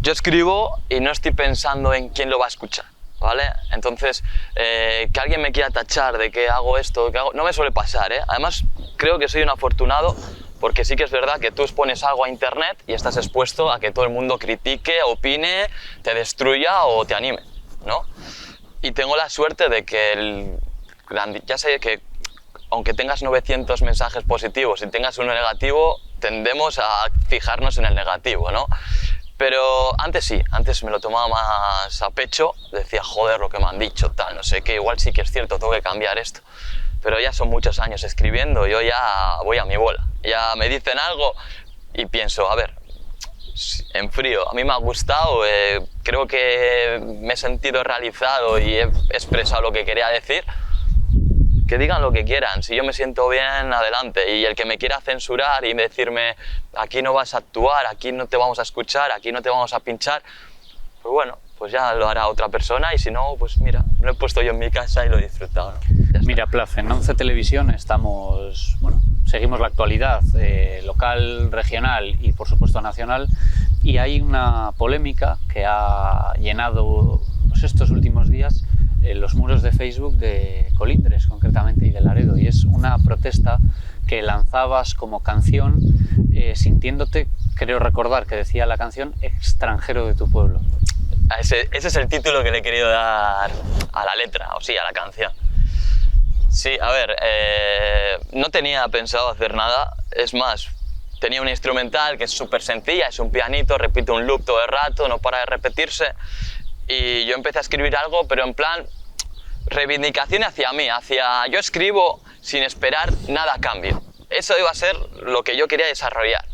yo escribo y no estoy pensando en quién lo va a escuchar, ¿vale? Entonces, que alguien me quiera tachar de que hago esto, que hago, no me suele pasar, ¿eh? Además, creo que soy un afortunado porque sí que es verdad que tú expones algo a internet y estás expuesto a que todo el mundo critique, opine, te destruya o te anime, ¿no? Y tengo la suerte de que ya sé que aunque tengas 900 mensajes positivos y tengas uno negativo, tendemos a fijarnos en el negativo, ¿no? Pero antes sí, antes me lo tomaba más a pecho, decía, joder, lo que me han dicho, tal, no sé qué, igual sí que es cierto, tengo que cambiar esto. Pero ya son muchos años escribiendo, yo ya voy a mi bola. Ya me dicen algo y pienso, a ver, en frío, a mí me ha gustado, creo que me he sentido realizado y he expresado lo que quería decir. Que digan lo que quieran, si yo me siento bien, adelante. Y el que me quiera censurar y decirme, aquí no vas a actuar, aquí no te vamos a escuchar, aquí no te vamos a pinchar, pues bueno, pues ya lo hará otra persona y si no, pues mira, lo he puesto yo en mi casa y lo he disfrutado, ¿no? Mira, Plaf, en 11 Televisión estamos, bueno, seguimos la actualidad local, regional y por supuesto nacional, y hay una polémica que ha llenado pues, estos últimos días los muros de Facebook de Colindres, concretamente, y de Laredo, y es una protesta que lanzabas como canción sintiéndote, creo recordar que decía la canción, extranjero de tu pueblo. Ese es el título que le he querido dar a la letra, o sí, a la canción. Sí, a ver, no tenía pensado hacer nada, es más, tenía una instrumental que es súper sencilla, es un pianito, repite un loop todo el rato, no para de repetirse, y yo empecé a escribir algo, pero en plan, reivindicación hacia mí, yo escribo sin esperar nada a cambio. Eso iba a ser lo que yo quería desarrollar.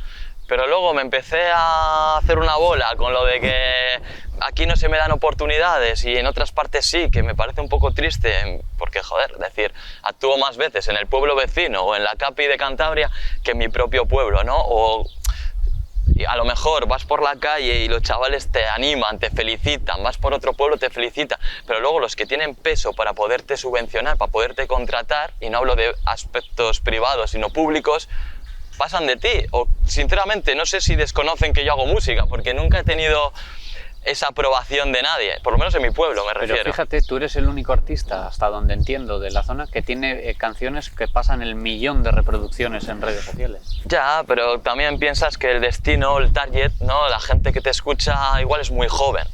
Pero luego me empecé a hacer una bola con lo de que aquí no se me dan oportunidades y en otras partes sí, que me parece un poco triste, porque joder, es decir, actúo más veces en el pueblo vecino o en la Capi de Cantabria que en mi propio pueblo, ¿no? O a lo mejor vas por la calle y los chavales te animan, te felicitan, vas por otro pueblo, te felicitan, pero luego los que tienen peso para poderte subvencionar, para poderte contratar, y no hablo de aspectos privados sino públicos, pasan de ti, o sinceramente no sé si desconocen que yo hago música, porque nunca he tenido esa aprobación de nadie, por lo menos en mi pueblo me refiero. Pero fíjate, tú eres el único artista, hasta donde entiendo, de la zona que tiene canciones que pasan el 1.000.000 de reproducciones en redes sociales. Ya, pero también piensas que el destino, el target, ¿no? La gente que te escucha igual es muy joven.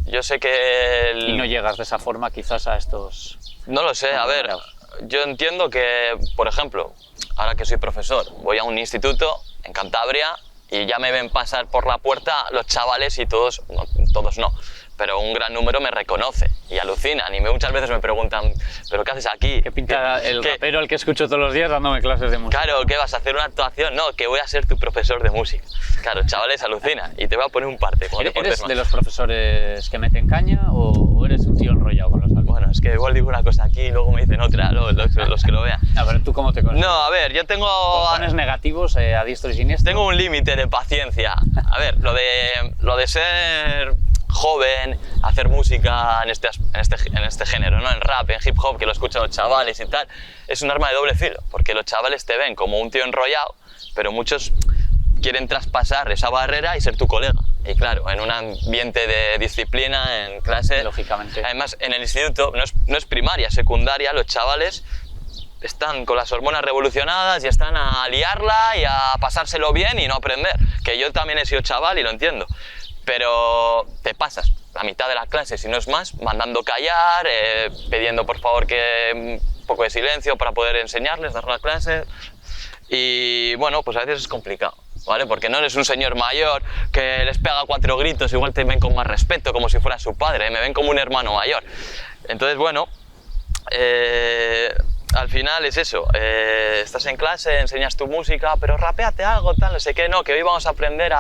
Yo sé que... Y no llegas de esa forma quizás a estos... No lo sé, a ver, yo entiendo que, por ejemplo, ahora que soy profesor, voy a un instituto en Cantabria y ya me ven pasar por la puerta los chavales y todos no, pero un gran número me reconoce y alucinan y muchas veces me preguntan, ¿pero qué haces aquí? ¿Qué pinta el rapero al que escucho todos los días dándome clases de música? Claro, ¿qué vas a hacer una actuación? No, que voy a ser tu profesor de música. Claro, chavales alucinan y te voy a poner un parte. ¿Eres de los profesores que meten caña o eres un tío enrollado con los alumnos? Bueno, es que igual digo una cosa aquí y luego me dicen otra, los que lo vean. A ver, ¿tú cómo te consideras? No, a ver, yo tengo... ¿Pones negativos a diestro y siniestro? Tengo un límite de paciencia. A ver, lo de ser joven, hacer música en este género, ¿no? En rap, en hip hop, que lo escuchan los chavales y tal, es un arma de doble filo, porque los chavales te ven como un tío enrollado, pero muchos quieren traspasar esa barrera y ser tu colega. Y claro, en un ambiente de disciplina, en clase... Lógicamente. Además, en el instituto, no es primaria, secundaria, los chavales están con las hormonas revolucionadas y están a liarla y a pasárselo bien y no aprender. Que yo también he sido chaval y lo entiendo. Pero te pasas la mitad de la clase, si no es más, mandando callar, pidiendo por favor que un poco de silencio para poder enseñarles, dar la clase. Y bueno, pues a veces es complicado, ¿vale? Porque no eres un señor mayor que les pega 4 gritos, igual te ven con más respeto, como si fuera su padre, me ven como un hermano mayor. Entonces, bueno, al final es eso, estás en clase, enseñas tu música, pero rapéate algo, tal, no sé qué, no, que hoy vamos a aprender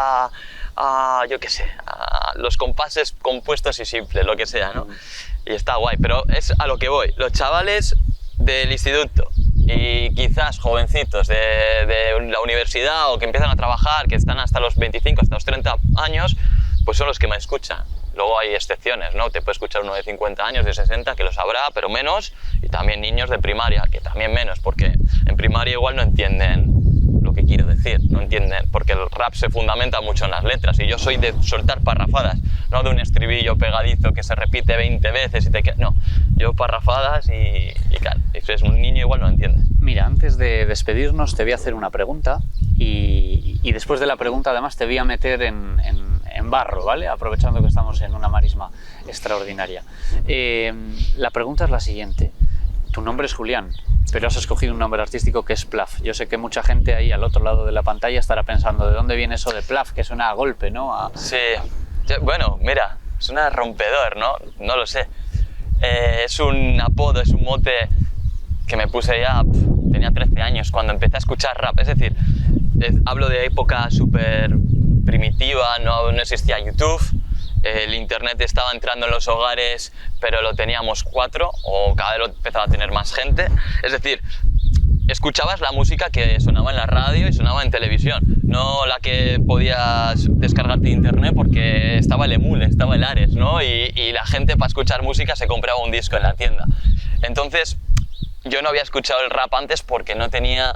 yo qué sé, a los compases compuestos y simples, lo que sea, ¿no? Y está guay, pero es a lo que voy. Los chavales del instituto y quizás jovencitos de la universidad o que empiezan a trabajar, que están hasta los 25, hasta los 30 años, pues son los que me escuchan. Luego hay excepciones, ¿no? Te puede escuchar uno de 50 años, de 60, que lo sabrá, pero menos, y también niños de primaria, que también menos, porque en primaria igual no entienden lo que quiero decir, no entienden, porque el rap se fundamenta mucho en las letras, y yo soy de soltar parrafadas, no de un estribillo pegadizo que se repite 20 veces y te queda... No, yo parrafadas y claro, si es un niño igual no entiendes. Mira, antes de despedirnos te voy a hacer una pregunta y después de la pregunta además te voy a meter en barro, ¿vale? Aprovechando que estamos en una marisma extraordinaria. La pregunta es la siguiente. Tu nombre es Julián, pero has escogido un nombre artístico que es Plaf. Yo sé que mucha gente ahí al otro lado de la pantalla estará pensando ¿de dónde viene eso de Plaf? Que suena a golpe, ¿no? Sí, bueno, mira, suena rompedor, ¿no? No lo sé. Es un apodo, es un mote que me puse ya, tenía 13 años cuando empecé a escuchar rap. Es decir, hablo de época súper primitiva, no existía YouTube. El internet estaba entrando en los hogares, pero lo teníamos 4 o cada vez lo empezaba a tener más gente. Es decir, escuchabas la música que sonaba en la radio y sonaba en televisión, no la que podías descargarte de internet porque estaba el Emule, estaba el Ares, ¿no? Y la gente para escuchar música se compraba un disco en la tienda. Entonces, yo no había escuchado el rap antes porque no tenía...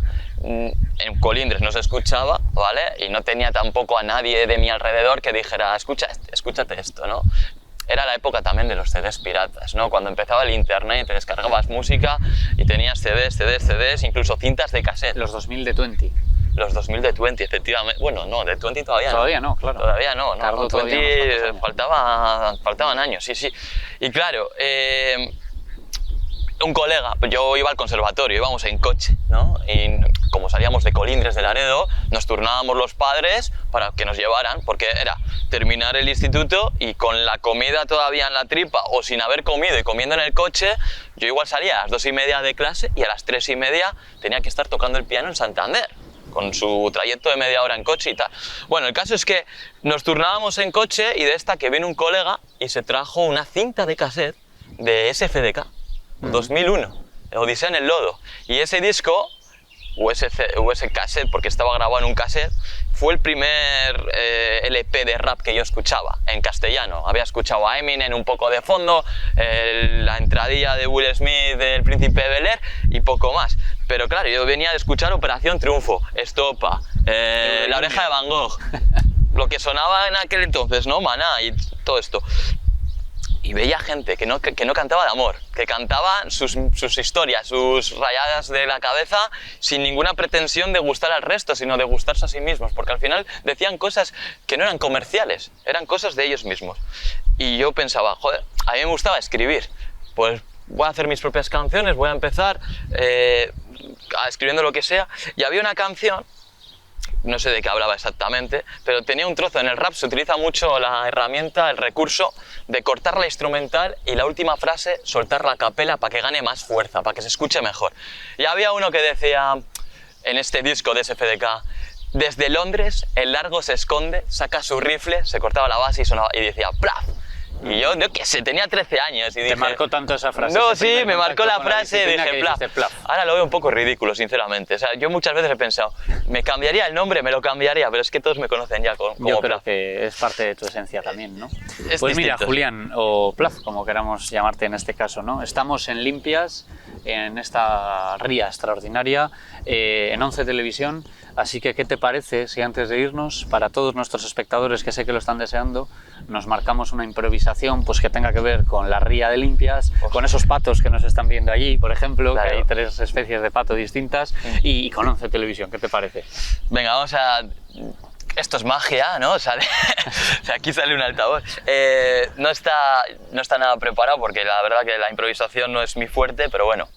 En Colindres no se escuchaba, ¿vale? Y no tenía tampoco a nadie de mi alrededor que dijera, escúchate esto, ¿no? Era la época también de los CDs piratas, ¿no? Cuando empezaba el internet y te descargabas música y tenías CDs, incluso cintas de cassette. Los 2000 de 20. Los 2000 de 20, efectivamente. Bueno, no, de 20 todavía no. Todavía no, claro. Todavía no, Cardo, no. 20 faltaban años, sí. Y claro, un colega, yo iba al conservatorio, íbamos en coche, ¿no? Y como salíamos de Colindres, de Laredo, nos turnábamos los padres para que nos llevaran, porque era terminar el instituto y con la comida todavía en la tripa o sin haber comido y comiendo en el coche, yo igual salía a las 2:30 de clase y a las 3:30 tenía que estar tocando el piano en Santander, con su trayecto de media hora en coche y tal. Bueno, el caso es que nos turnábamos en coche y de esta que viene un colega y se trajo una cinta de cassette de SFDK. 2001, Odisea en el Lodo. Y ese disco, o ese cassette, porque estaba grabado en un cassette, fue el primer LP de rap que yo escuchaba en castellano. Había escuchado a Eminem un poco de fondo, la entradilla de Will Smith del Príncipe de Bel-Air y poco más. Pero claro, yo venía de escuchar Operación Triunfo, Estopa, La Oreja de Van Gogh, lo que sonaba en aquel entonces, ¿no? Maná y todo esto. Y veía gente que no cantaba de amor, que cantaba sus historias, sus rayadas de la cabeza sin ninguna pretensión de gustar al resto, sino de gustarse a sí mismos, porque al final decían cosas que no eran comerciales, eran cosas de ellos mismos. Y yo pensaba, joder, a mí me gustaba escribir, pues voy a hacer mis propias canciones, voy a empezar escribiendo lo que sea. Y había una canción, no sé de qué hablaba exactamente, pero tenía un trozo. En el rap se utiliza mucho la herramienta, el recurso de cortar la instrumental y la última frase soltar la capela para que gane más fuerza, para que se escuche mejor. Y había uno que decía, en este disco de SFDK, desde Londres el largo se esconde, saca su rifle, se cortaba la base y sonaba, y decía ¡plaf! Y yo, qué sé, tenía 13 años y dije... ¿Te marcó tanto esa frase? No, sí, me marcó la frase y dije plaf. Ahora lo veo un poco ridículo, sinceramente. O sea, yo muchas veces he pensado, me cambiaría el nombre, me lo cambiaría, pero es que todos me conocen ya como yo creo Plaf. que es parte de tu esencia también, ¿no? Es pues mira, distinto. Julián, o Plaf, como queramos llamarte en este caso, ¿no? Estamos en Limpias, en esta ría extraordinaria, en 11 Televisión, así que ¿qué te parece si antes de irnos, para todos nuestros espectadores que sé que lo están deseando, nos marcamos una improvisación pues que tenga que ver con la ría de Limpias, con esos patos que nos están viendo allí, por ejemplo, claro, que hay 3 especies de pato distintas, y con 11 Televisión, ¿qué te parece? Venga, vamos a... Esto es magia, ¿no? Sale... o sea, aquí sale un altavoz. No está nada preparado porque la verdad que la improvisación no es mi fuerte, pero bueno,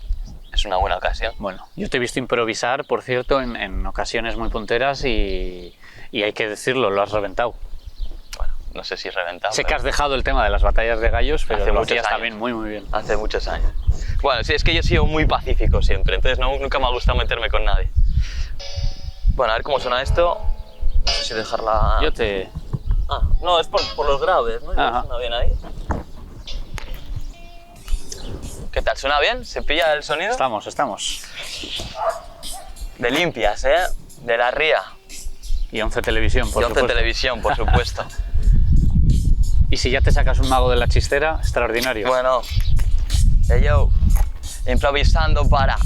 es una buena ocasión. Bueno, yo te he visto improvisar, por cierto, en ocasiones muy punteras y hay que decirlo, lo has reventado. Bueno, no sé si reventado. Sé que has dejado el tema de las batallas de gallos, pero lo hacías también muy bien. Hace muchos años. Bueno, sí, es que yo he sido muy pacífico siempre, entonces nunca me ha gustado meterme con nadie. Bueno, a ver cómo suena esto. No sé si dejarla... Yo te... Ah, no, es por los graves, ¿no? ¿Suena bien ahí? ¿Qué tal? ¿Suena bien? ¿Se pilla el sonido? Estamos. De Limpias, ¿eh? De la ría. Y 11 Televisión, por supuesto. 11 Televisión, por supuesto. Y si ya te sacas un mago de la chistera, extraordinario. Bueno, yo, improvisando para,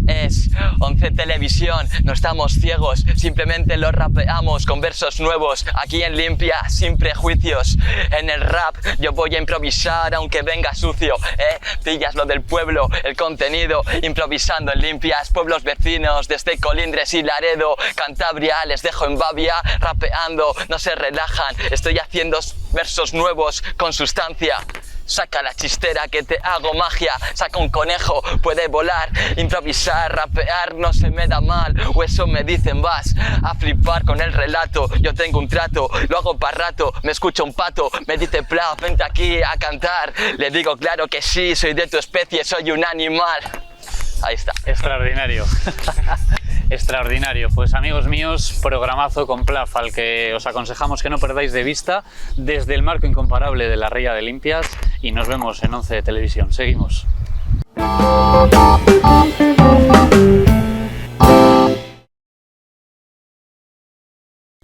es 11 Televisión, no estamos ciegos, simplemente lo rapeamos con versos nuevos, aquí en Limpia, sin prejuicios, en el rap yo voy a improvisar aunque venga sucio, pillas lo del pueblo, el contenido, improvisando en Limpias, pueblos vecinos, desde Colindres y Laredo, Cantabria, les dejo en babia, rapeando, no se relajan, estoy haciendo versos nuevos con sustancia. Saca la chistera que te hago magia, saca un conejo, puede volar, improvisar, rapear no se me da mal, o eso me dicen, vas a flipar con el relato, yo tengo un trato, lo hago para rato, me escucha un pato, me dice Plaf, vente aquí a cantar, le digo claro que sí, soy de tu especie, soy un animal. Ahí está. Extraordinario. Extraordinario. Pues amigos míos, programazo con Plaf al que os aconsejamos que no perdáis de vista desde el marco incomparable de la ría de Limpias y nos vemos en 11 Televisión. Seguimos.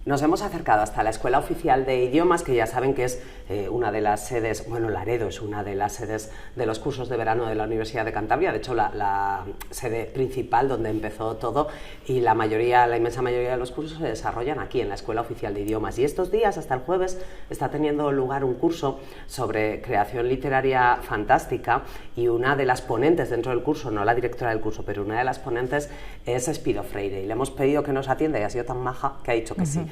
Nos hemos acercado hasta la Escuela Oficial de Idiomas, que ya saben que es una de las sedes, bueno, Laredo es una de las sedes de los cursos de verano de la Universidad de Cantabria, de hecho la sede principal donde empezó todo, y la inmensa mayoría de los cursos se desarrollan aquí en la Escuela Oficial de Idiomas. Y estos días, hasta el jueves, está teniendo lugar un curso sobre creación literaria fantástica, y una de las ponentes dentro del curso, no la directora del curso, pero una de las ponentes es Espido Freire, y le hemos pedido que nos atienda y ha sido tan maja que ha dicho que sí.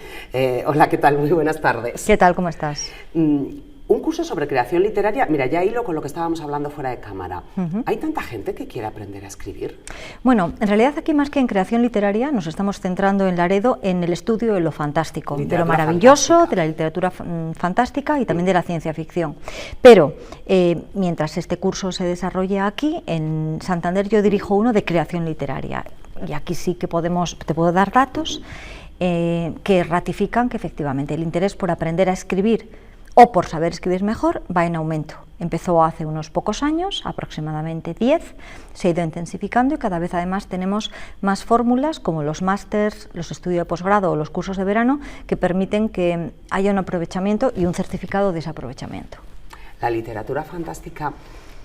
Hola, ¿qué tal? Muy buenas tardes. ¿Qué tal? ¿Cómo estás? Un curso sobre creación literaria, mira, ya hilo con lo que estábamos hablando fuera de cámara. ¿Hay tanta gente que quiere aprender a escribir? Bueno, en realidad aquí más que en creación literaria nos estamos centrando en Laredo en el estudio de lo fantástico, de lo maravilloso, de la literatura fantástica y también de la ciencia ficción. Pero mientras este curso se desarrolla aquí, en Santander yo dirijo uno de creación literaria y aquí sí que te puedo dar datos que ratifican que efectivamente el interés por aprender a escribir o por saber escribir mejor va en aumento. Empezó hace unos pocos años, aproximadamente 10, se ha ido intensificando y cada vez además tenemos más fórmulas como los másters, los estudios de posgrado o los cursos de verano que permiten que haya un aprovechamiento y un certificado de ese aprovechamiento. ¿La literatura fantástica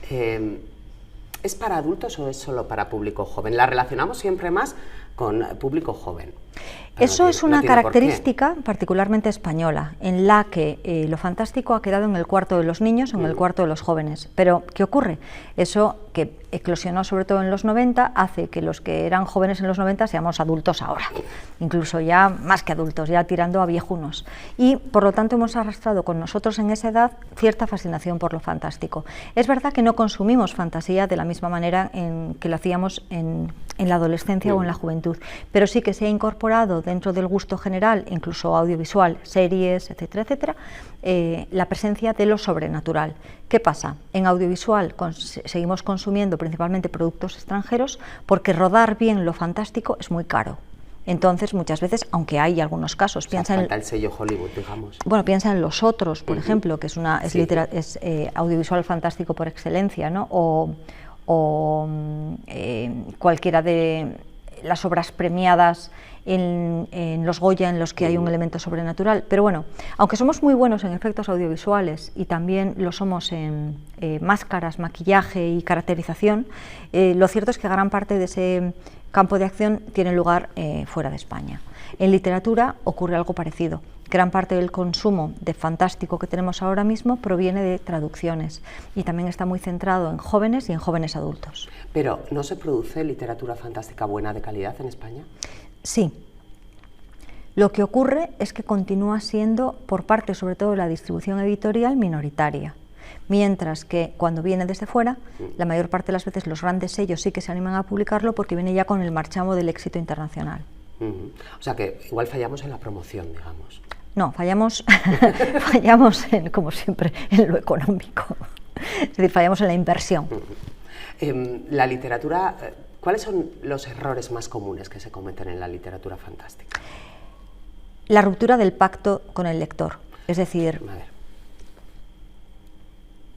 es para adultos o es solo para público joven? La relacionamos siempre más con público joven. Eso es una característica particularmente española, en la que lo fantástico ha quedado en el cuarto de los niños, en el cuarto de los jóvenes. Pero, ¿qué ocurre? Eso que eclosionó sobre todo en los 90, hace que los que eran jóvenes en los 90 seamos adultos ahora, incluso ya más que adultos, ya tirando a viejunos. Y, por lo tanto, hemos arrastrado con nosotros en esa edad cierta fascinación por lo fantástico. Es verdad que no consumimos fantasía de la misma manera que lo hacíamos en la adolescencia o en la juventud, pero sí que se ha incorporado dentro del gusto general, incluso audiovisual, series, etcétera, etcétera, la presencia de lo sobrenatural. ¿Qué pasa? En audiovisual seguimos consumiendo principalmente productos extranjeros porque rodar bien lo fantástico es muy caro. Entonces, muchas veces, aunque hay algunos casos, falta el sello Hollywood, digamos. Bueno, piensa en Los Otros, por ejemplo, que es audiovisual fantástico por excelencia, ¿no? O cualquiera de las obras premiadas en los Goya, en los que hay un elemento sobrenatural. Pero bueno, aunque somos muy buenos en efectos audiovisuales y también lo somos en máscaras, maquillaje y caracterización, lo cierto es que gran parte de ese campo de acción tiene lugar fuera de España. En literatura ocurre algo parecido. Gran parte del consumo de fantástico que tenemos ahora mismo proviene de traducciones y también está muy centrado en jóvenes y en jóvenes adultos. Pero, ¿no se produce literatura fantástica buena de calidad en España? Sí. Lo que ocurre es que continúa siendo, por parte sobre todo de la distribución editorial, minoritaria. Mientras que cuando viene desde fuera, la mayor parte de las veces los grandes sellos sí que se animan a publicarlo porque viene ya con el marchamo del éxito internacional. O sea que igual fallamos en la promoción, digamos. No, fallamos en, como siempre, en lo económico. Es decir, fallamos en la inversión. La literatura, ¿cuáles son los errores más comunes que se cometen en la literatura fantástica? La ruptura del pacto con el lector. Es decir,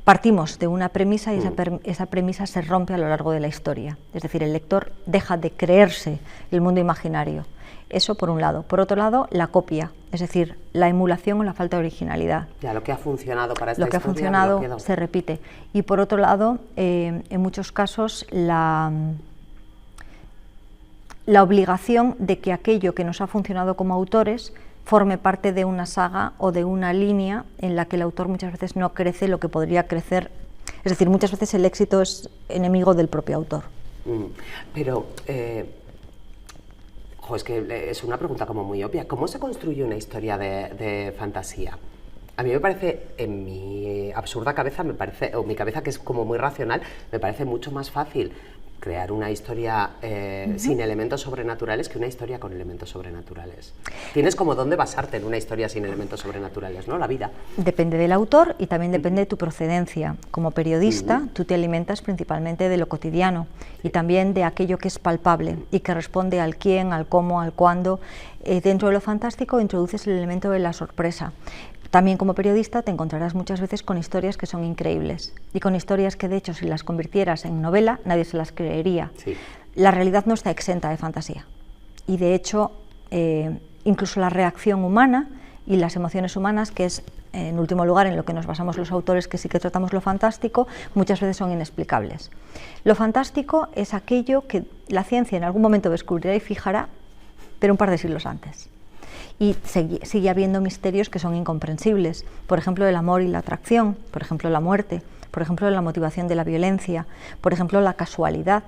partimos de una premisa y esa premisa se rompe a lo largo de la historia. Es decir, el lector deja de creerse el mundo imaginario. Eso por un lado. Por otro lado, la copia, es decir, la emulación o la falta de originalidad. Ya, lo que ha funcionado para esta historia, lo que ha funcionado se repite. Y por otro lado, en muchos casos, la obligación de que aquello que nos ha funcionado como autores forme parte de una saga o de una línea en la que el autor muchas veces no crece lo que podría crecer. Es decir, muchas veces el éxito es enemigo del propio autor. Pero... es que es una pregunta como muy obvia. ¿Cómo se construye una historia de fantasía? A mí me parece, en mi absurda cabeza, o mi cabeza que es como muy racional, me parece mucho más fácil crear una historia sin elementos sobrenaturales que una historia con elementos sobrenaturales. Tienes como dónde basarte en una historia sin elementos sobrenaturales, ¿no? La vida. Depende del autor y también depende de tu procedencia. Como periodista, tú te alimentas principalmente de lo cotidiano y también de aquello que es palpable y que responde al quién, al cómo, al cuándo. Dentro de lo fantástico introduces el elemento de la sorpresa. También como periodista te encontrarás muchas veces con historias que son increíbles y con historias que de hecho si las convirtieras en novela nadie se las creería. Sí. La realidad no está exenta de fantasía y de hecho incluso la reacción humana y las emociones humanas, que es en último lugar en lo que nos basamos los autores que sí que tratamos lo fantástico, muchas veces son inexplicables. Lo fantástico es aquello que la ciencia en algún momento descubrirá y fijará, pero un par de siglos antes. Y sigue habiendo misterios que son incomprensibles, por ejemplo el amor y la atracción, por ejemplo la muerte, por ejemplo la motivación de la violencia, por ejemplo la casualidad,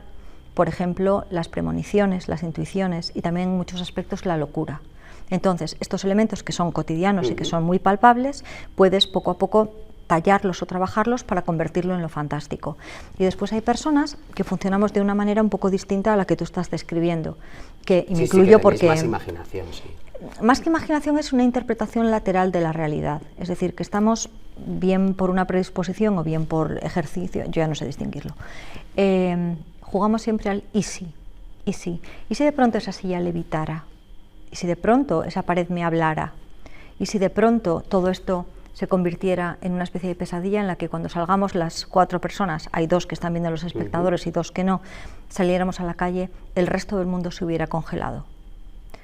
por ejemplo las premoniciones, las intuiciones y también en muchos aspectos la locura. Entonces estos elementos que son cotidianos y que son muy palpables, puedes poco a poco tallarlos o trabajarlos para convertirlo en lo fantástico. Y después hay personas que funcionamos de una manera un poco distinta a la que tú estás describiendo, que me incluyo porque... más imaginación, sí. Más que imaginación es una interpretación lateral de la realidad, es decir, que estamos bien por una predisposición o bien por ejercicio, yo ya no sé distinguirlo. Jugamos siempre al ¿y si? ¿Y si? ¿Y si de pronto esa silla levitara? ¿Y si de pronto esa pared me hablara? ¿Y si de pronto todo esto se convirtiera en una especie de pesadilla en la que cuando salgamos las 4 personas, hay 2 que están viendo a los espectadores y 2 que no, saliéramos a la calle, el resto del mundo se hubiera congelado?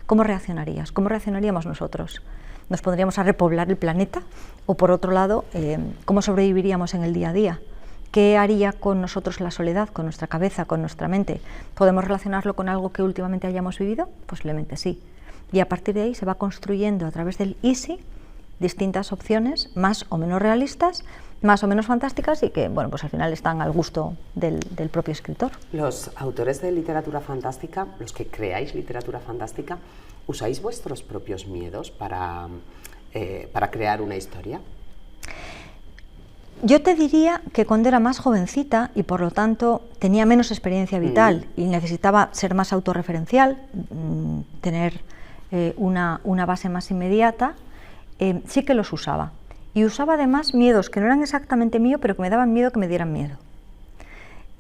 ¿Cómo reaccionarías? ¿Cómo reaccionaríamos nosotros? ¿Nos pondríamos a repoblar el planeta? O por otro lado, ¿cómo sobreviviríamos en el día a día? ¿Qué haría con nosotros la soledad, con nuestra cabeza, con nuestra mente? ¿Podemos relacionarlo con algo que últimamente hayamos vivido? Posiblemente sí. y a partir de ahí se va construyendo a través del Easy distintas opciones más o menos realistas, más o menos fantásticas y que, bueno, pues al final están al gusto del propio escritor. Los autores de literatura fantástica, los que creáis literatura fantástica, ¿usáis vuestros propios miedos para crear una historia? Yo te diría que cuando era más jovencita y por lo tanto tenía menos experiencia vital y necesitaba ser más autorreferencial, tener una base más inmediata, sí que los usaba. Y usaba además miedos que no eran exactamente míos, pero que me daban miedo que me dieran miedo.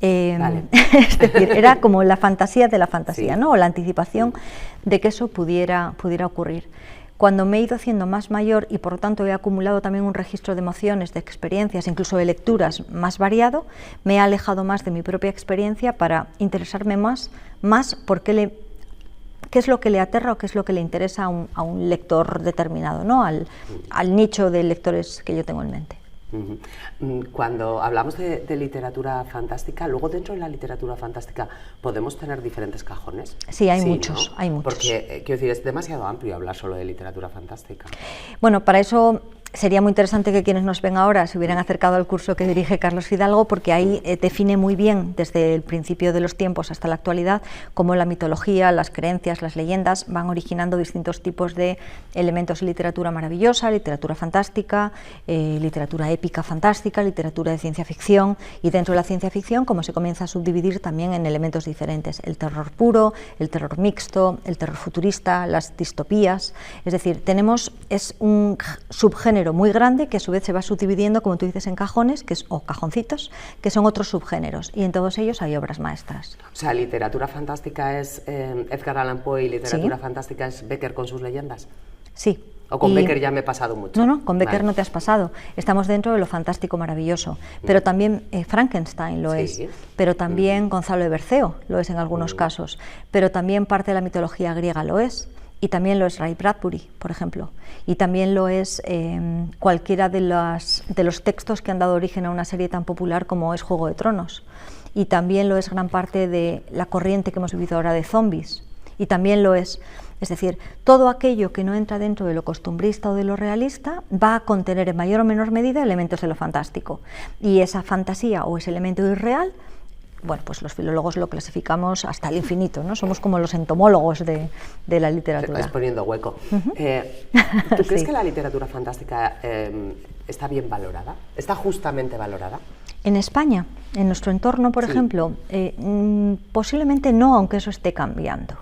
Vale. Es decir, era como la fantasía de la fantasía, sí, ¿no? O la anticipación de que eso pudiera ocurrir. Cuando me he ido haciendo más mayor y por lo tanto he acumulado también un registro de emociones, de experiencias, incluso de lecturas más variado, me he alejado más de mi propia experiencia para interesarme más por qué es lo que le aterra o qué es lo que le interesa a un lector determinado, ¿no? Al nicho de lectores que yo tengo en mente. Cuando hablamos de literatura fantástica, luego dentro de la literatura fantástica podemos tener diferentes cajones. Sí, hay muchos, ¿no? Hay muchos. Porque, quiero decir, es demasiado amplio hablar solo de literatura fantástica. Bueno, para eso sería muy interesante que quienes nos ven ahora se hubieran acercado al curso que dirige Carlos Fidalgo, porque ahí define muy bien, desde el principio de los tiempos hasta la actualidad, cómo la mitología, las creencias, las leyendas van originando distintos tipos de elementos de literatura maravillosa, literatura fantástica, literatura épica fantástica, literatura de ciencia ficción, y dentro de la ciencia ficción cómo se comienza a subdividir también en elementos diferentes: el terror puro, el terror mixto, el terror futurista, las distopías. Es decir, es un subgénero muy grande que a su vez se va subdividiendo, como tú dices, en cajones o cajoncitos, que son otros subgéneros, y en todos ellos hay obras maestras. O sea, literatura fantástica es Edgar Allan Poe y literatura fantástica es Becker con sus leyendas. Sí. ¿O con Becker ya me he pasado mucho? No, con Becker no te has pasado. Estamos dentro de lo fantástico maravilloso. Pero también Frankenstein lo es. Pero también Gonzalo de Berceo lo es en algunos casos. Pero también parte de la mitología griega lo es. Y también lo es Ray Bradbury, por ejemplo. Y también lo es cualquiera de los textos que han dado origen a una serie tan popular como es Juego de Tronos. Y también lo es gran parte de la corriente que hemos vivido ahora de zombies. Y también lo es decir, todo aquello que no entra dentro de lo costumbrista o de lo realista va a contener en mayor o menor medida elementos de lo fantástico. Y esa fantasía o ese elemento irreal, bueno, pues los filólogos lo clasificamos hasta el infinito, ¿no? Somos como los entomólogos de la literatura. Estás poniendo hueco. ¿Tú crees que la literatura fantástica está bien valorada? ¿Está justamente valorada? En España, en nuestro entorno, por ejemplo, posiblemente no, aunque eso esté cambiando.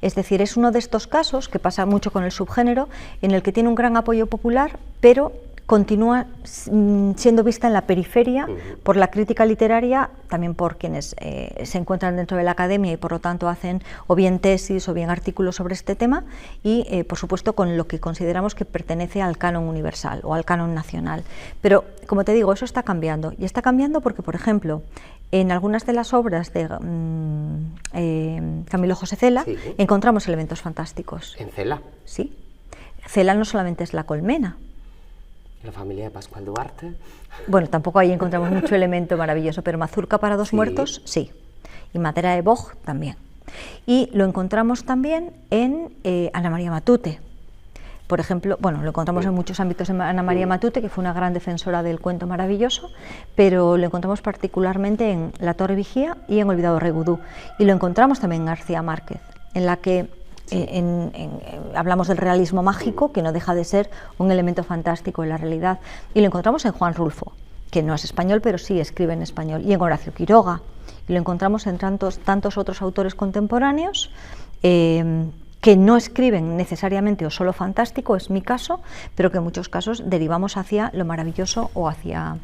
Es decir, es uno de estos casos que pasa mucho con el subgénero, en el que tiene un gran apoyo popular, pero continúa siendo vista en la periferia por la crítica literaria, también por quienes se encuentran dentro de la academia y por lo tanto hacen o bien tesis o bien artículos sobre este tema, y por supuesto con lo que consideramos que pertenece al canon universal o al canon nacional. Pero como te digo, eso está cambiando, y está cambiando porque, por ejemplo, en algunas de las obras de Camilo José Cela encontramos elementos fantásticos. ¿En Cela? Sí. Cela no solamente es la colmena. La familia de Pascual Duarte. Bueno, tampoco ahí encontramos mucho elemento maravilloso, pero Mazurca para dos muertos, sí. Y Madera de Boj también. Y lo encontramos también en Ana María Matute. Por ejemplo, bueno, lo encontramos en muchos ámbitos en Ana María Matute, que fue una gran defensora del cuento maravilloso, pero lo encontramos particularmente en La Torre Vigía y en Olvidado Rey Vudú. Y lo encontramos también en García Márquez, en la que hablamos del realismo mágico, que no deja de ser un elemento fantástico en la realidad, y lo encontramos en Juan Rulfo, que no es español, pero sí escribe en español, y en Horacio Quiroga, y lo encontramos en tantos otros autores contemporáneos que no escriben necesariamente o solo fantástico, es mi caso, pero que en muchos casos derivamos hacia lo maravilloso o hacia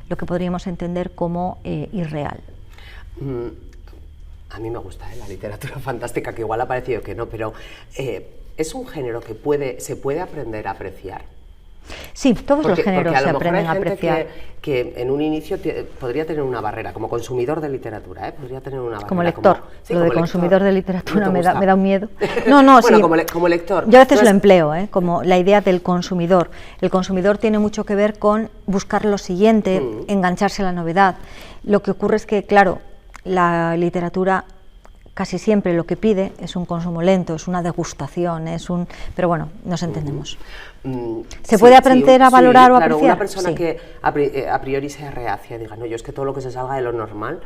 lo que podríamos entender como irreal. A mí me gusta la literatura fantástica, que igual ha parecido que no, pero ¿es un género que se puede aprender a apreciar? Sí, todos los géneros se aprenden a apreciar. Que en un inicio podría tener una barrera, como consumidor de literatura, podría tener una barrera. Como lector, sí, lo como de consumidor de literatura ¿No me da un miedo. No, bueno, sí. como lector. Yo a veces lo empleo, como la idea del consumidor. El consumidor tiene mucho que ver con buscar lo siguiente, engancharse a la novedad. Lo que ocurre es que, claro, la literatura casi siempre lo que pide es un consumo lento, es una degustación, pero bueno, nos entendemos. ¿Se puede aprender a valorar o claro, apreciar? Una persona que a priori sea reacia, diga, no, yo es que todo lo que se salga de lo normal,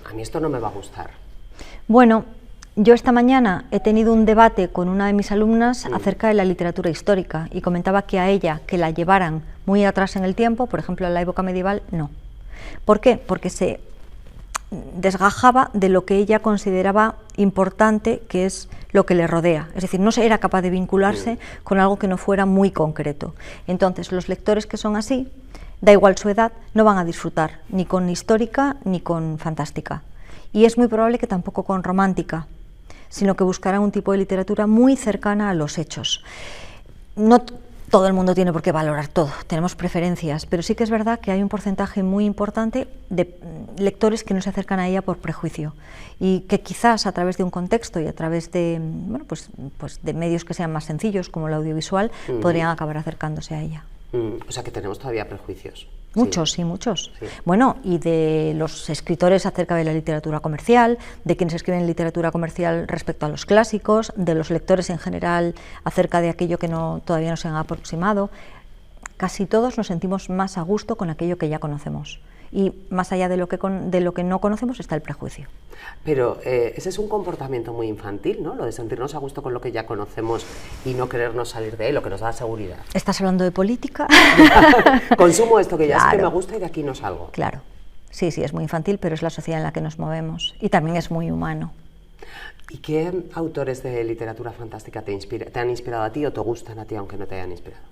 a mí esto no me va a gustar. Bueno, yo esta mañana he tenido un debate con una de mis alumnas acerca de la literatura histórica y comentaba que a ella que la llevaran muy atrás en el tiempo, por ejemplo en la época medieval, no. ¿Por qué? Porque se desgajaba de lo que ella consideraba importante, que es lo que le rodea, es decir, no era capaz de vincularse con algo que no fuera muy concreto. Entonces, los lectores que son así, da igual su edad, no van a disfrutar ni con histórica ni con fantástica. Y es muy probable que tampoco con romántica, sino que buscarán un tipo de literatura muy cercana a los hechos. No todo el mundo tiene por qué valorar todo, tenemos preferencias, pero sí que es verdad que hay un porcentaje muy importante de lectores que no se acercan a ella por prejuicio y que quizás a través de un contexto y a través de, bueno, pues de medios que sean más sencillos como el audiovisual podrían acabar acercándose a ella. O sea que tenemos todavía prejuicios. Muchos, sí, muchos. Sí. Bueno, y de los escritores acerca de la literatura comercial, de quienes escriben literatura comercial respecto a los clásicos, de los lectores en general acerca de aquello que todavía no se han aproximado. Casi todos nos sentimos más a gusto con aquello que ya conocemos. Y más allá de lo que no conocemos está el prejuicio. Pero ese es un comportamiento muy infantil, ¿no? Lo de sentirnos a gusto con lo que ya conocemos y no querernos salir de él, lo que nos da seguridad. ¿Estás hablando de política? Consumo esto que ya es que me gusta y de aquí no salgo. Claro, sí, es muy infantil, pero es la sociedad en la que nos movemos y también es muy humano. ¿Y qué autores de literatura fantástica te han inspirado a ti o te gustan a ti aunque no te hayan inspirado?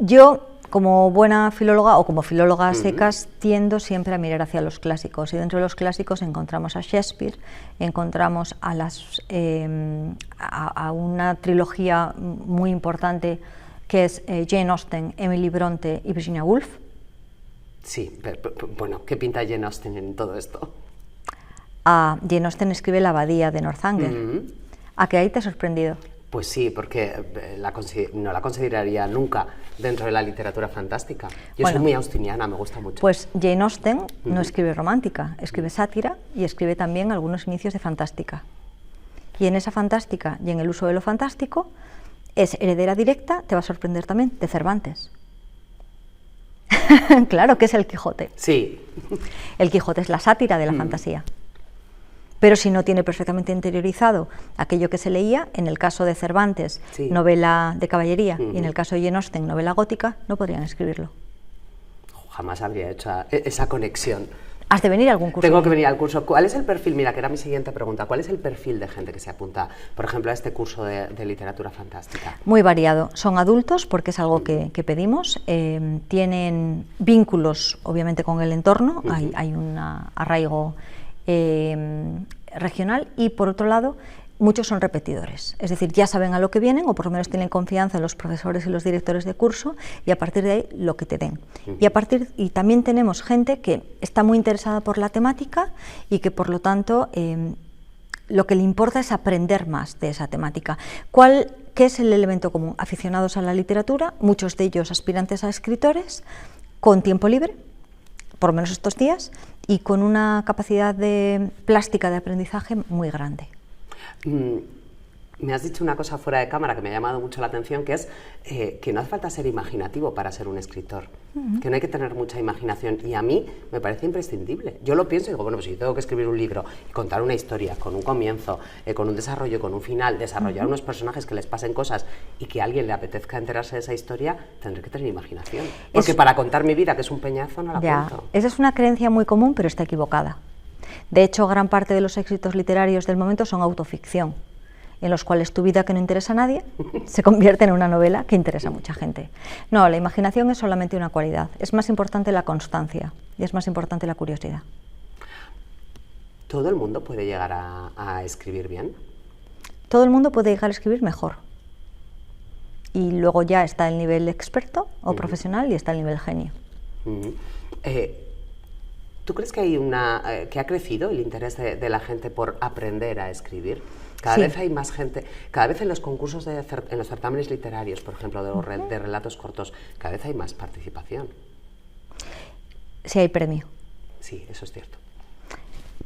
Yo, como buena filóloga o como filóloga a secas, tiendo siempre a mirar hacia los clásicos y dentro de los clásicos encontramos a Shakespeare, encontramos a una trilogía muy importante que es Jane Austen, Emily Bronte y Virginia Woolf. Sí, pero, bueno, ¿qué pinta Jane Austen en todo esto? Jane Austen escribe La abadía de Northanger. ¿A qué ahí te ha sorprendido? Pues sí, porque no la consideraría nunca dentro de la literatura fantástica. Yo soy muy austiniana, me gusta mucho. Pues Jane Austen no escribe romántica, escribe sátira y escribe también algunos inicios de fantástica. Y en esa fantástica y en el uso de lo fantástico es heredera directa, te va a sorprender también, de Cervantes. Claro que es el Quijote. Sí. El Quijote es la sátira de la fantasía. Pero si no tiene perfectamente interiorizado aquello que se leía, en el caso de Cervantes, novela de caballería, y en el caso de Jane Austen, novela gótica, no podrían escribirlo. Jamás habría hecho esa conexión. ¿Has de venir a algún curso? Tengo que venir al curso. ¿Cuál es el perfil? Mira, que era mi siguiente pregunta. ¿Cuál es el perfil de gente que se apunta, por ejemplo, a este curso de literatura fantástica? Muy variado. Son adultos, porque es algo que pedimos. Tienen vínculos, obviamente, con el entorno. Hay un arraigo regional y por otro lado muchos son repetidores, es decir, ya saben a lo que vienen o por lo menos tienen confianza en los profesores y los directores de curso y a partir de ahí lo que te den. Y también tenemos gente que está muy interesada por la temática y que por lo tanto lo que le importa es aprender más de esa temática. ¿Qué es el elemento común? Aficionados a la literatura, muchos de ellos aspirantes a escritores, con tiempo libre, por lo menos estos días, y con una capacidad de plástica de aprendizaje muy grande. Me has dicho una cosa fuera de cámara que me ha llamado mucho la atención, que es que no hace falta ser imaginativo para ser un escritor, que no hay que tener mucha imaginación, y a mí me parece imprescindible. Yo lo pienso y digo, bueno, pues si yo tengo que escribir un libro y contar una historia con un comienzo, con un desarrollo, con un final, desarrollar unos personajes que les pasen cosas y que a alguien le apetezca enterarse de esa historia, tendré que tener imaginación. Porque para contar mi vida, que es un peñazo, no la cuento. Esa es una creencia muy común, pero está equivocada. De hecho, gran parte de los éxitos literarios del momento son autoficción, en los cuales tu vida, que no interesa a nadie, se convierte en una novela que interesa a mucha gente. No, la imaginación es solamente una cualidad. Es más importante la constancia y es más importante la curiosidad. ¿Todo el mundo puede llegar a escribir bien? Todo el mundo puede llegar a escribir mejor. Y luego ya está el nivel experto o profesional y está el nivel genio. ¿Tú crees que que ha crecido el interés de la gente por aprender a escribir? Cada vez hay más gente, cada vez en los concursos, en los certámenes literarios, por ejemplo, de relatos cortos, cada vez hay más participación. Sí hay premio. Sí, eso es cierto.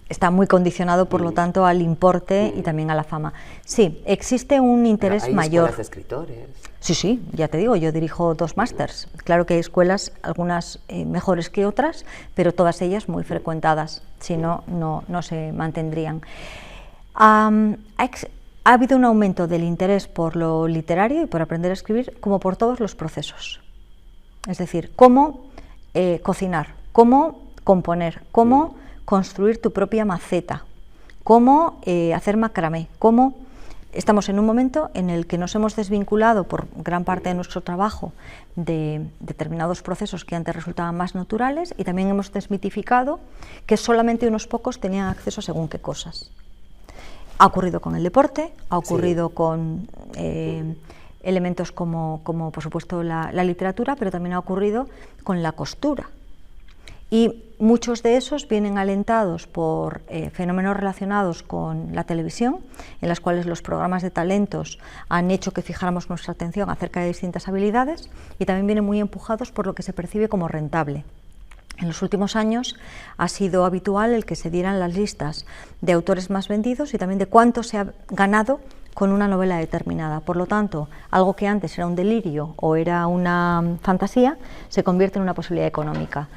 está muy condicionado, por lo tanto, al importe y también a la fama. Sí, existe un interés hay mayor. Escuelas de escritores. Sí, ya te digo, yo dirijo 2 másters. Claro que hay escuelas, algunas mejores que otras, pero todas ellas muy frecuentadas, si no, no se mantendrían. Ha habido un aumento del interés por lo literario y por aprender a escribir, como por todos los procesos. Es decir, cómo cocinar, cómo componer, cómo construir tu propia maceta, cómo hacer macramé, cómo... Estamos en un momento en el que nos hemos desvinculado por gran parte de nuestro trabajo de determinados procesos que antes resultaban más naturales, y también hemos desmitificado que solamente unos pocos tenían acceso a según qué cosas. Ha ocurrido con el deporte, ha ocurrido con elementos como por supuesto la literatura, pero también ha ocurrido con la costura. Y muchos de esos vienen alentados por fenómenos relacionados con la televisión, en las cuales los programas de talentos han hecho que fijáramos nuestra atención acerca de distintas habilidades, y también vienen muy empujados por lo que se percibe como rentable. En los últimos años ha sido habitual el que se dieran las listas de autores más vendidos y también de cuánto se ha ganado con una novela determinada. Por lo tanto, algo que antes era un delirio o era una fantasía, se convierte en una posibilidad económica.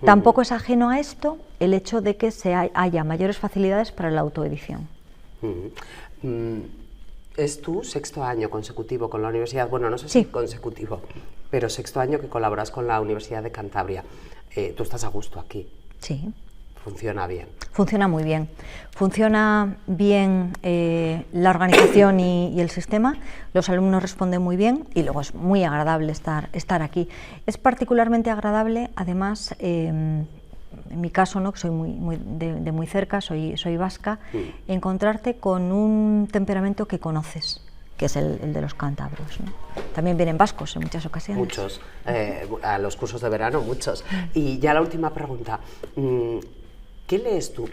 Tampoco es ajeno a esto el hecho de que haya mayores facilidades para la autoedición. ¿Es tu 6º año consecutivo con la universidad? Bueno, no sé si consecutivo, pero 6º año que colaboras con la Universidad de Cantabria. ¿Tú estás a gusto aquí? Sí. ¿Funciona bien? Funciona muy bien. Funciona bien la organización y el sistema, los alumnos responden muy bien y luego es muy agradable estar aquí. Es particularmente agradable, además, en mi caso, ¿no?, que soy de muy cerca, soy vasca, encontrarte con un temperamento que conoces, que es el de los cántabros, ¿no? También vienen vascos en muchas ocasiones. Muchos, a los cursos de verano, muchos. Y ya la última pregunta, ¿qué lees tú?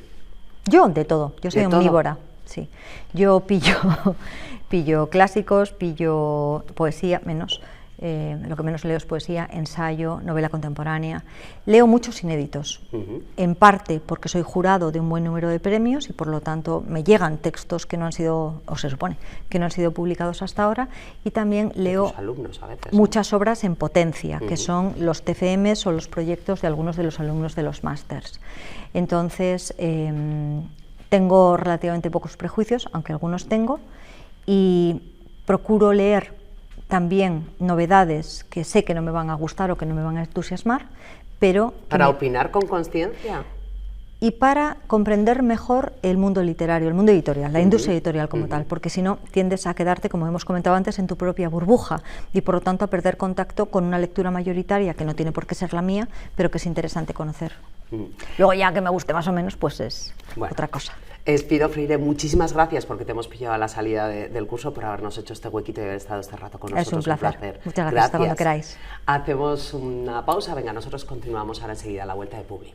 Yo, de todo, yo soy omnívora, sí. Yo pillo clásicos, pillo poesía, menos, lo que menos leo es poesía, ensayo, novela contemporánea. Leo muchos inéditos, en parte porque soy jurado de un buen número de premios y por lo tanto me llegan textos que no han sido, o se supone, que no han sido publicados hasta ahora, y también leo alumnos, a veces, muchas obras en potencia, que son los TFMs o los proyectos de algunos de los alumnos de los másters. Entonces, tengo relativamente pocos prejuicios, aunque algunos tengo, y procuro leer también novedades que sé que no me van a gustar o que no me van a entusiasmar, pero... ¿Para opinar con conciencia? Y para comprender mejor el mundo literario, el mundo editorial, la industria editorial como tal, porque si no tiendes a quedarte, como hemos comentado antes, en tu propia burbuja y por lo tanto a perder contacto con una lectura mayoritaria que no tiene por qué ser la mía, pero que es interesante conocer. Luego ya que me guste más o menos, pues es otra cosa. Espido Freire, muchísimas gracias porque te hemos pillado a la salida del curso, por habernos hecho este huequito y haber estado este rato con nosotros. Es un placer. Muchas gracias. Hasta cuando queráis. Hacemos una pausa, venga, nosotros continuamos ahora enseguida a la vuelta de Publi.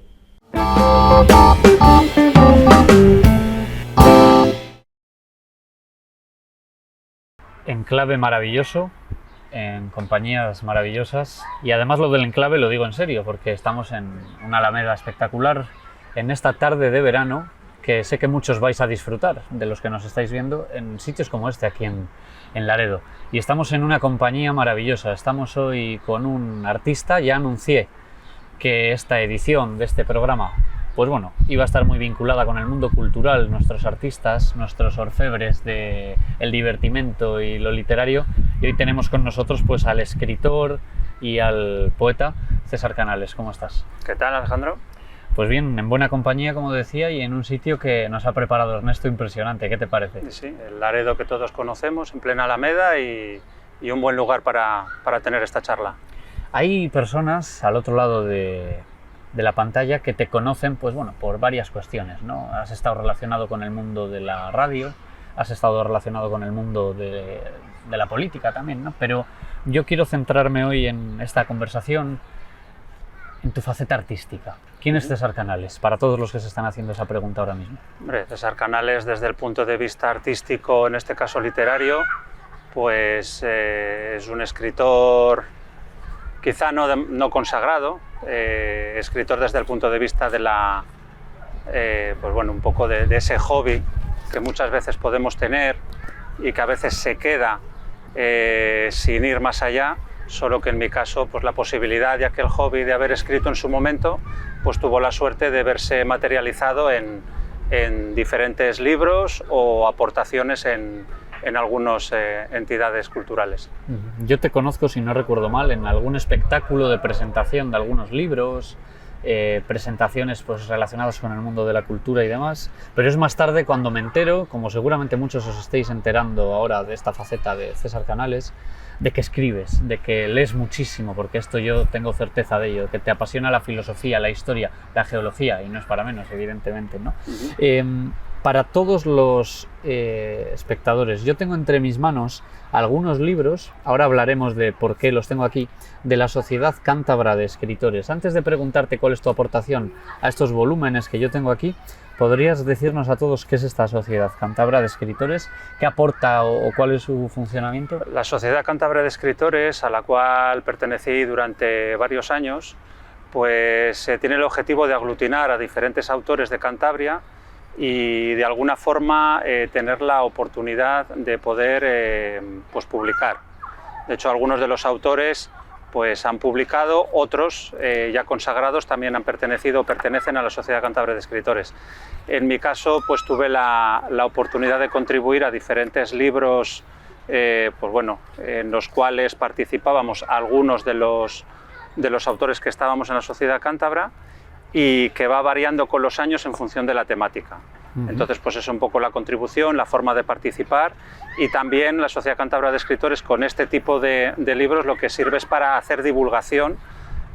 Enclave maravilloso, en compañías maravillosas, y además lo del enclave lo digo en serio porque estamos en una alameda espectacular en esta tarde de verano que sé que muchos vais a disfrutar, de los que nos estáis viendo, en sitios como este aquí en Laredo. Y estamos en una compañía maravillosa, estamos hoy con un artista, ya anuncié que esta edición de este programa, pues bueno, iba a estar muy vinculada con el mundo cultural, nuestros artistas, nuestros orfebres de el divertimento y lo literario, y hoy tenemos con nosotros pues al escritor y al poeta César Canales. ¿Cómo estás? ¿Qué tal, Alejandro? Pues bien, en buena compañía, como decía, y en un sitio que nos ha preparado Ernesto impresionante. ¿Qué te parece? Sí, el Laredo que todos conocemos, en plena Alameda, y un buen lugar para tener esta charla. Hay personas al otro lado de la pantalla que te conocen, pues bueno, por varias cuestiones, ¿no? Has estado relacionado con el mundo de la radio, has estado relacionado con el mundo de la política también, ¿no? Pero yo quiero centrarme hoy en esta conversación en tu faceta artística. ¿Quién es César Canales? Para todos los que se están haciendo esa pregunta ahora mismo. Hombre, César Canales, desde el punto de vista artístico, en este caso literario, pues es un escritor quizá no consagrado, escritor desde el punto de vista de la pues bueno, un poco de ese hobby que muchas veces podemos tener y que a veces se queda sin ir más allá, solo que en mi caso pues la posibilidad de aquel hobby de haber escrito en su momento pues tuvo la suerte de verse materializado en diferentes libros o aportaciones en algunas entidades culturales. Yo te conozco, si no recuerdo mal, en algún espectáculo de presentación de algunos libros, presentaciones pues, relacionadas con el mundo de la cultura y demás, pero es más tarde cuando me entero, como seguramente muchos os estéis enterando ahora de esta faceta de César Canales, de que escribes, de que lees muchísimo, porque esto yo tengo certeza de ello, que te apasiona la filosofía, la historia, la geología, y no es para menos, evidentemente, ¿no? Para todos los espectadores, yo tengo entre mis manos algunos libros, ahora hablaremos de por qué los tengo aquí, de la Sociedad Cántabra de Escritores. Antes de preguntarte cuál es tu aportación a estos volúmenes que yo tengo aquí, ¿podrías decirnos a todos qué es esta Sociedad Cántabra de Escritores? ¿Qué aporta o cuál es su funcionamiento? La Sociedad Cántabra de Escritores, a la cual pertenecí durante varios años, pues tiene el objetivo de aglutinar a diferentes autores de Cantabria y de alguna forma tener la oportunidad de poder pues publicar. De hecho, algunos de los autores pues han publicado, otros ya consagrados también pertenecen a la Sociedad Cántabra de Escritores. En mi caso pues tuve la oportunidad de contribuir a diferentes libros pues bueno, en los cuales participábamos algunos de los autores que estábamos en la Sociedad Cántabra, y que va variando con los años en función de la temática. Entonces, pues es un poco la contribución, la forma de participar, y también la Sociedad Cántabra de Escritores con este tipo de libros lo que sirve es para hacer divulgación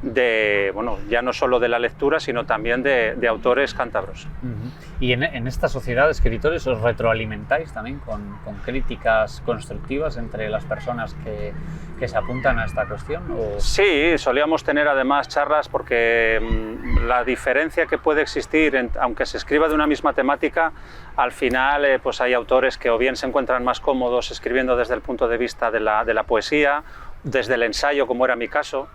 de, bueno, ya no solo de la lectura, sino también de autores cántabros. ¿Y en esta Sociedad de Escritores os retroalimentáis también con críticas constructivas entre las personas que se apuntan a esta cuestión? ¿O? Sí, solíamos tener además charlas porque la diferencia que puede existir, aunque se escriba de una misma temática, al final pues hay autores que o bien se encuentran más cómodos escribiendo desde el punto de vista de la poesía, desde el ensayo, como era mi caso,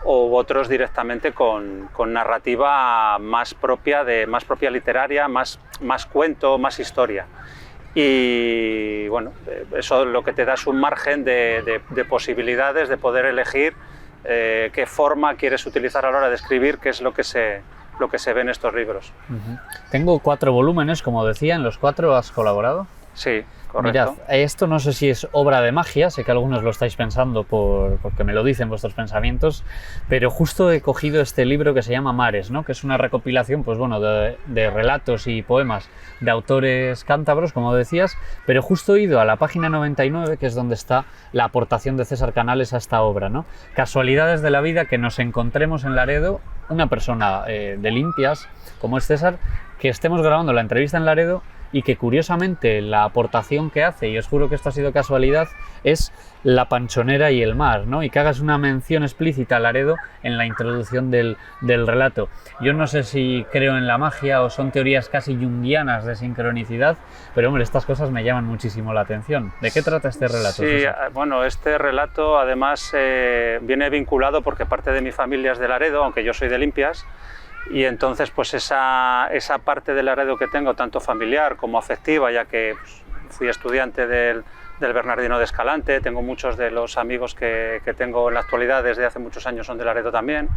o otros directamente con narrativa más propia literaria, más cuento, más historia. Y bueno, eso lo que te da es un margen de posibilidades de poder elegir qué forma quieres utilizar a la hora de escribir, qué es lo que se ve en estos libros. Tengo 4 volúmenes, como decía, ¿en los 4 has colaborado? Sí, correcto. Mirad, esto no sé si es obra de magia, sé que algunos lo estáis pensando porque me lo dicen vuestros pensamientos, pero justo he cogido este libro que se llama Mares, ¿no? Que es una recopilación pues, bueno, de relatos y poemas de autores cántabros, como decías, pero justo he ido a la página 99, que es donde está la aportación de César Canales a esta obra, ¿no? Casualidades de la vida que nos encontremos en Laredo, una persona de limpias, como es César, que estemos grabando la entrevista en Laredo y que curiosamente la aportación que hace, y os juro que esto ha sido casualidad, es la panchonera y el mar, ¿no? Y que hagas una mención explícita a Laredo en la introducción del relato. Yo no sé si creo en la magia o son teorías casi junguianas de sincronicidad, pero hombre, estas cosas me llaman muchísimo la atención. ¿De qué trata este relato? Sí, César? Bueno, este relato además viene vinculado porque parte de mi familia es de Laredo, aunque yo soy de Limpias. Y entonces pues esa parte del Laredo que tengo, tanto familiar como afectiva, ya que pues, fui estudiante del Bernardino de Escalante, tengo muchos de los amigos que tengo en la actualidad desde hace muchos años son de Laredo también,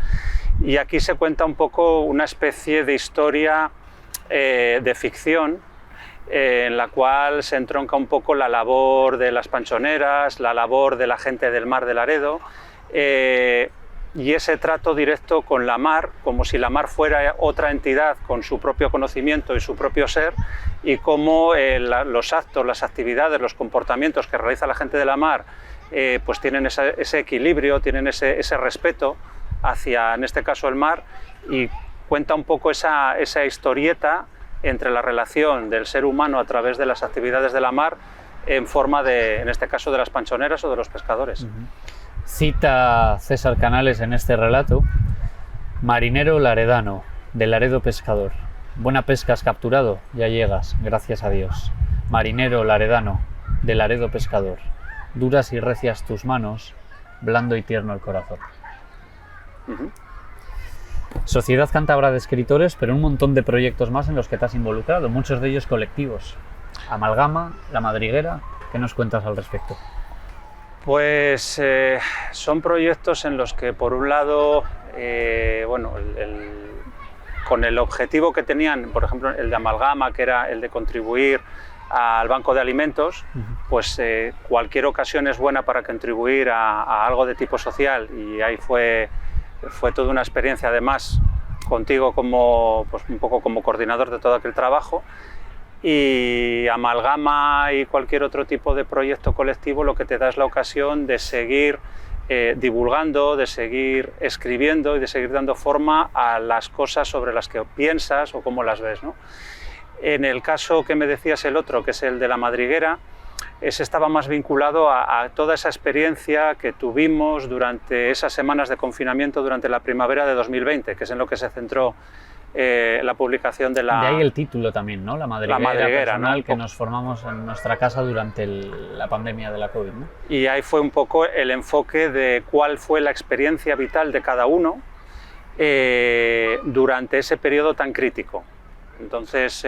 y aquí se cuenta un poco una especie de historia de ficción en la cual se entronca un poco la labor de las panchoneras, la labor de la gente del mar de Laredo, y ese trato directo con la mar, como si la mar fuera otra entidad con su propio conocimiento y su propio ser, y cómo los actos, las actividades, los comportamientos que realiza la gente de la mar pues tienen ese equilibrio, tienen ese respeto hacia, en este caso, el mar, y cuenta un poco esa historieta entre la relación del ser humano a través de las actividades de la mar en forma de, en este caso, de las panchoneras o de los pescadores. Cita César Canales en este relato: marinero laredano, de Laredo pescador. Buena pesca has capturado, ya llegas, gracias a Dios. Marinero laredano, de Laredo pescador. Duras y recias tus manos, blando y tierno el corazón. Sociedad Cántabra de Escritores, pero un montón de proyectos más en los que te has involucrado, muchos de ellos colectivos. Amalgama, La Madriguera, ¿qué nos cuentas al respecto? Pues son proyectos en los que, por un lado, bueno, con el objetivo que tenían, por ejemplo, el de Amalgama, que era el de contribuir al banco de alimentos, pues cualquier ocasión es buena para contribuir a algo de tipo social, y ahí fue toda una experiencia, además contigo como, pues, un poco como coordinador de todo aquel trabajo. Y Amalgama y cualquier otro tipo de proyecto colectivo lo que te da es la ocasión de seguir divulgando, de seguir escribiendo y de seguir dando forma a las cosas sobre las que piensas o cómo las ves, ¿no? En el caso que me decías, el otro, que es el de La Madriguera, ese estaba más vinculado a toda esa experiencia que tuvimos durante esas semanas de confinamiento durante la primavera de 2020, que es en lo que se centró la publicación de la... De ahí el título también, ¿no? La Madriguera, personal, ¿no? Que nos formamos en nuestra casa durante la pandemia de la COVID, ¿no? Y ahí fue un poco el enfoque de cuál fue la experiencia vital de cada uno durante ese periodo tan crítico. Entonces,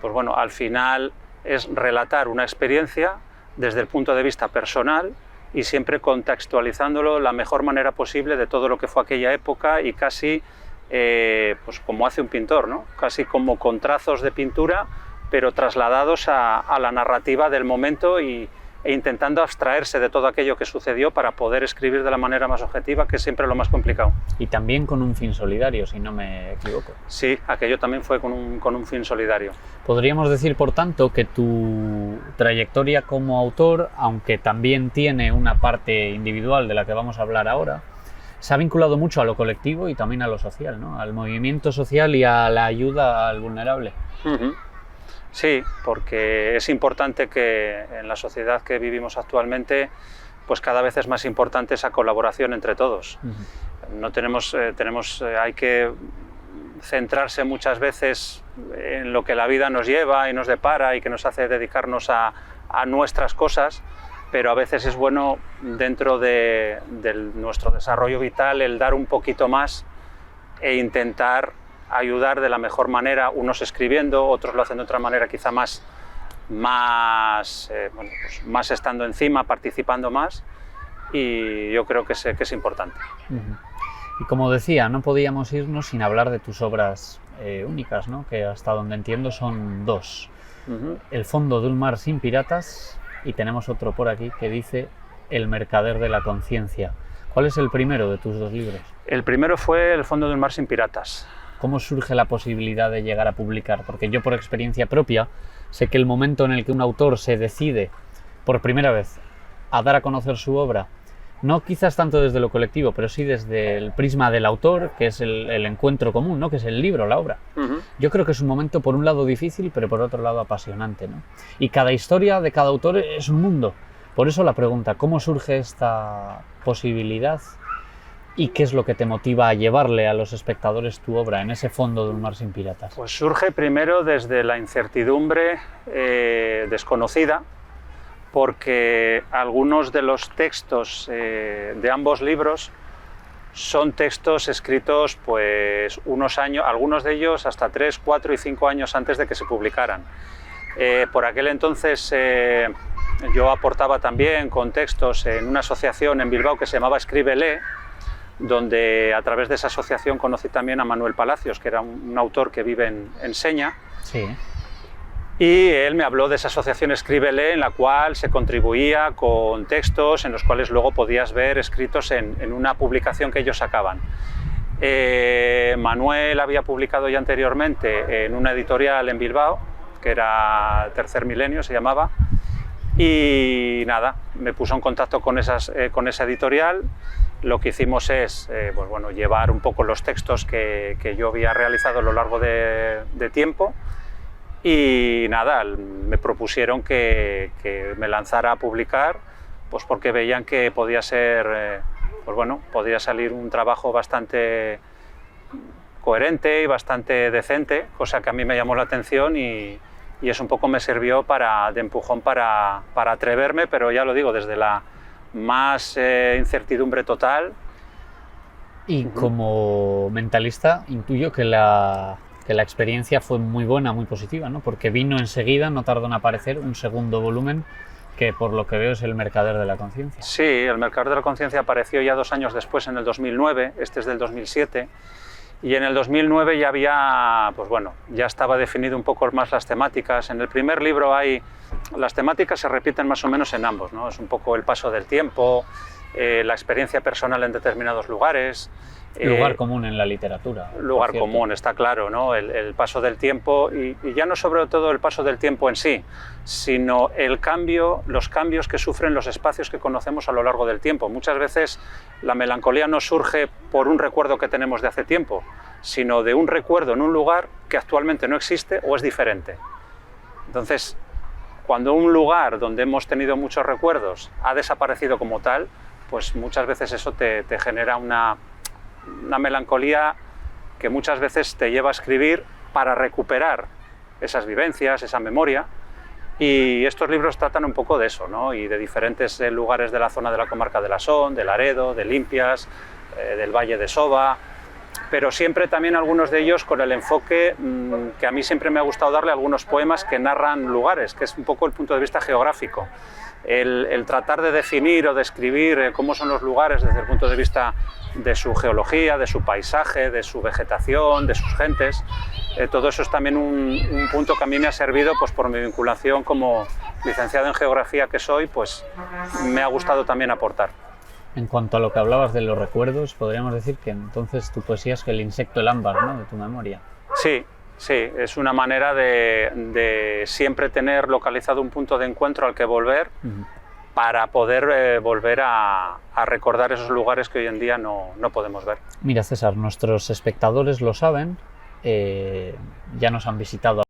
pues bueno, al final es relatar una experiencia desde el punto de vista personal y siempre contextualizándolo la mejor manera posible de todo lo que fue aquella época, y casi pues como hace un pintor, ¿no? Casi como con trazos de pintura, pero trasladados a la narrativa del momento e intentando abstraerse de todo aquello que sucedió para poder escribir de la manera más objetiva, que es siempre lo más complicado. Y también con un fin solidario, si no me equivoco. Sí, aquello también fue con un fin solidario. Podríamos decir, por tanto, que tu trayectoria como autor, aunque también tiene una parte individual de la que vamos a hablar ahora, se ha vinculado mucho a lo colectivo y también a lo social, ¿no? Al movimiento social y a la ayuda al vulnerable. Sí, porque es importante que en la sociedad que vivimos actualmente, pues cada vez es más importante esa colaboración entre todos. No hay que centrarse muchas veces en lo que la vida nos lleva y nos depara y que nos hace dedicarnos a nuestras cosas, pero a veces es bueno, dentro de nuestro desarrollo vital, el dar un poquito más e intentar ayudar de la mejor manera, unos escribiendo, otros lo hacen de otra manera, quizá más estando encima, participando más, y yo creo que es importante. Y como decía, no podíamos irnos sin hablar de tus obras únicas, ¿no? Que hasta donde entiendo son dos. El fondo de un mar sin piratas, y tenemos otro por aquí que dice El mercader de la conciencia. ¿Cuál es el primero de tus dos libros? El primero fue El fondo de un mar sin piratas. ¿Cómo surge la posibilidad de llegar a publicar? Porque yo, por experiencia propia, sé que el momento en el que un autor se decide por primera vez a dar a conocer su obra, no quizás tanto desde lo colectivo, pero sí desde el prisma del autor, que es el encuentro común, ¿no? Que es el libro, la obra. Yo creo que es un momento, por un lado, difícil, pero por otro lado, apasionante, ¿no? Y cada historia de cada autor es un mundo. Por eso la pregunta, ¿cómo surge esta posibilidad? ¿Y qué es lo que te motiva a llevarle a los espectadores tu obra en ese fondo de un mar sin piratas? Pues surge primero desde la incertidumbre desconocida, porque algunos de los textos de ambos libros son textos escritos pues unos años, algunos de ellos hasta 3, 4 y 5 años antes de que se publicaran. Por aquel entonces yo aportaba también con textos en una asociación en Bilbao que se llamaba Escríbele, donde a través de esa asociación conocí también a Manuel Palacios, que era un autor que vive en Seña. Sí. Y él me habló de esa asociación Escríbele, en la cual se contribuía con textos en los cuales luego podías ver escritos en una publicación que ellos sacaban. Manuel había publicado ya anteriormente en una editorial en Bilbao, que era Tercer Milenio, se llamaba, y nada, me puso en contacto con esa editorial. Lo que hicimos es pues bueno, llevar un poco los textos que yo había realizado a lo largo de tiempo, y nada, me propusieron que me lanzara a publicar, pues porque veían que podía ser, pues bueno, podía salir un trabajo bastante coherente y bastante decente, cosa que a mí me llamó la atención y eso un poco me sirvió de empujón para atreverme, pero ya lo digo, desde la más incertidumbre total, Y como mentalista intuyo que la experiencia fue muy buena, muy positiva, ¿no? Porque vino enseguida, no tardó en aparecer un segundo volumen que por lo que veo es El Mercader de la Conciencia. Sí, El Mercader de la Conciencia apareció ya 2 años después, en el 2009, este es del 2007, y en el 2009 ya había, pues bueno, ya estaba definido un poco más las temáticas. En el primer libro las temáticas se repiten más o menos en ambos, ¿no? Es un poco el paso del tiempo, la experiencia personal en determinados lugares. Lugar común en la literatura. Lugar común, está claro, ¿no? El paso del tiempo, y ya no sobre todo el paso del tiempo en sí, sino los cambios que sufren los espacios que conocemos a lo largo del tiempo. Muchas veces la melancolía no surge por un recuerdo que tenemos de hace tiempo, sino de un recuerdo en un lugar que actualmente no existe o es diferente. Entonces, cuando un lugar donde hemos tenido muchos recuerdos ha desaparecido como tal, pues muchas veces eso te genera una melancolía que muchas veces te lleva a escribir para recuperar esas vivencias, esa memoria, y estos libros tratan un poco de eso, ¿no? Y de diferentes lugares de la zona de la comarca de la Son, de Laredo, de Limpias, del Valle de Soba, pero siempre también algunos de ellos con el enfoque que a mí siempre me ha gustado darle a algunos poemas que narran lugares, que es un poco el punto de vista geográfico. El tratar de definir o describir cómo son los lugares desde el punto de vista de su geología, de su paisaje, de su vegetación, de sus gentes, todo eso es también un punto que a mí me ha servido, pues por mi vinculación como licenciado en geografía que soy, pues me ha gustado también aportar. En cuanto a lo que hablabas de los recuerdos, podríamos decir que entonces tu poesía es el insecto, el ámbar, ¿no?, de tu memoria. Sí, es una manera de siempre tener localizado un punto de encuentro al que volver para poder volver a recordar esos lugares que hoy en día no podemos ver. Mira, César, nuestros espectadores lo saben, ya nos han visitado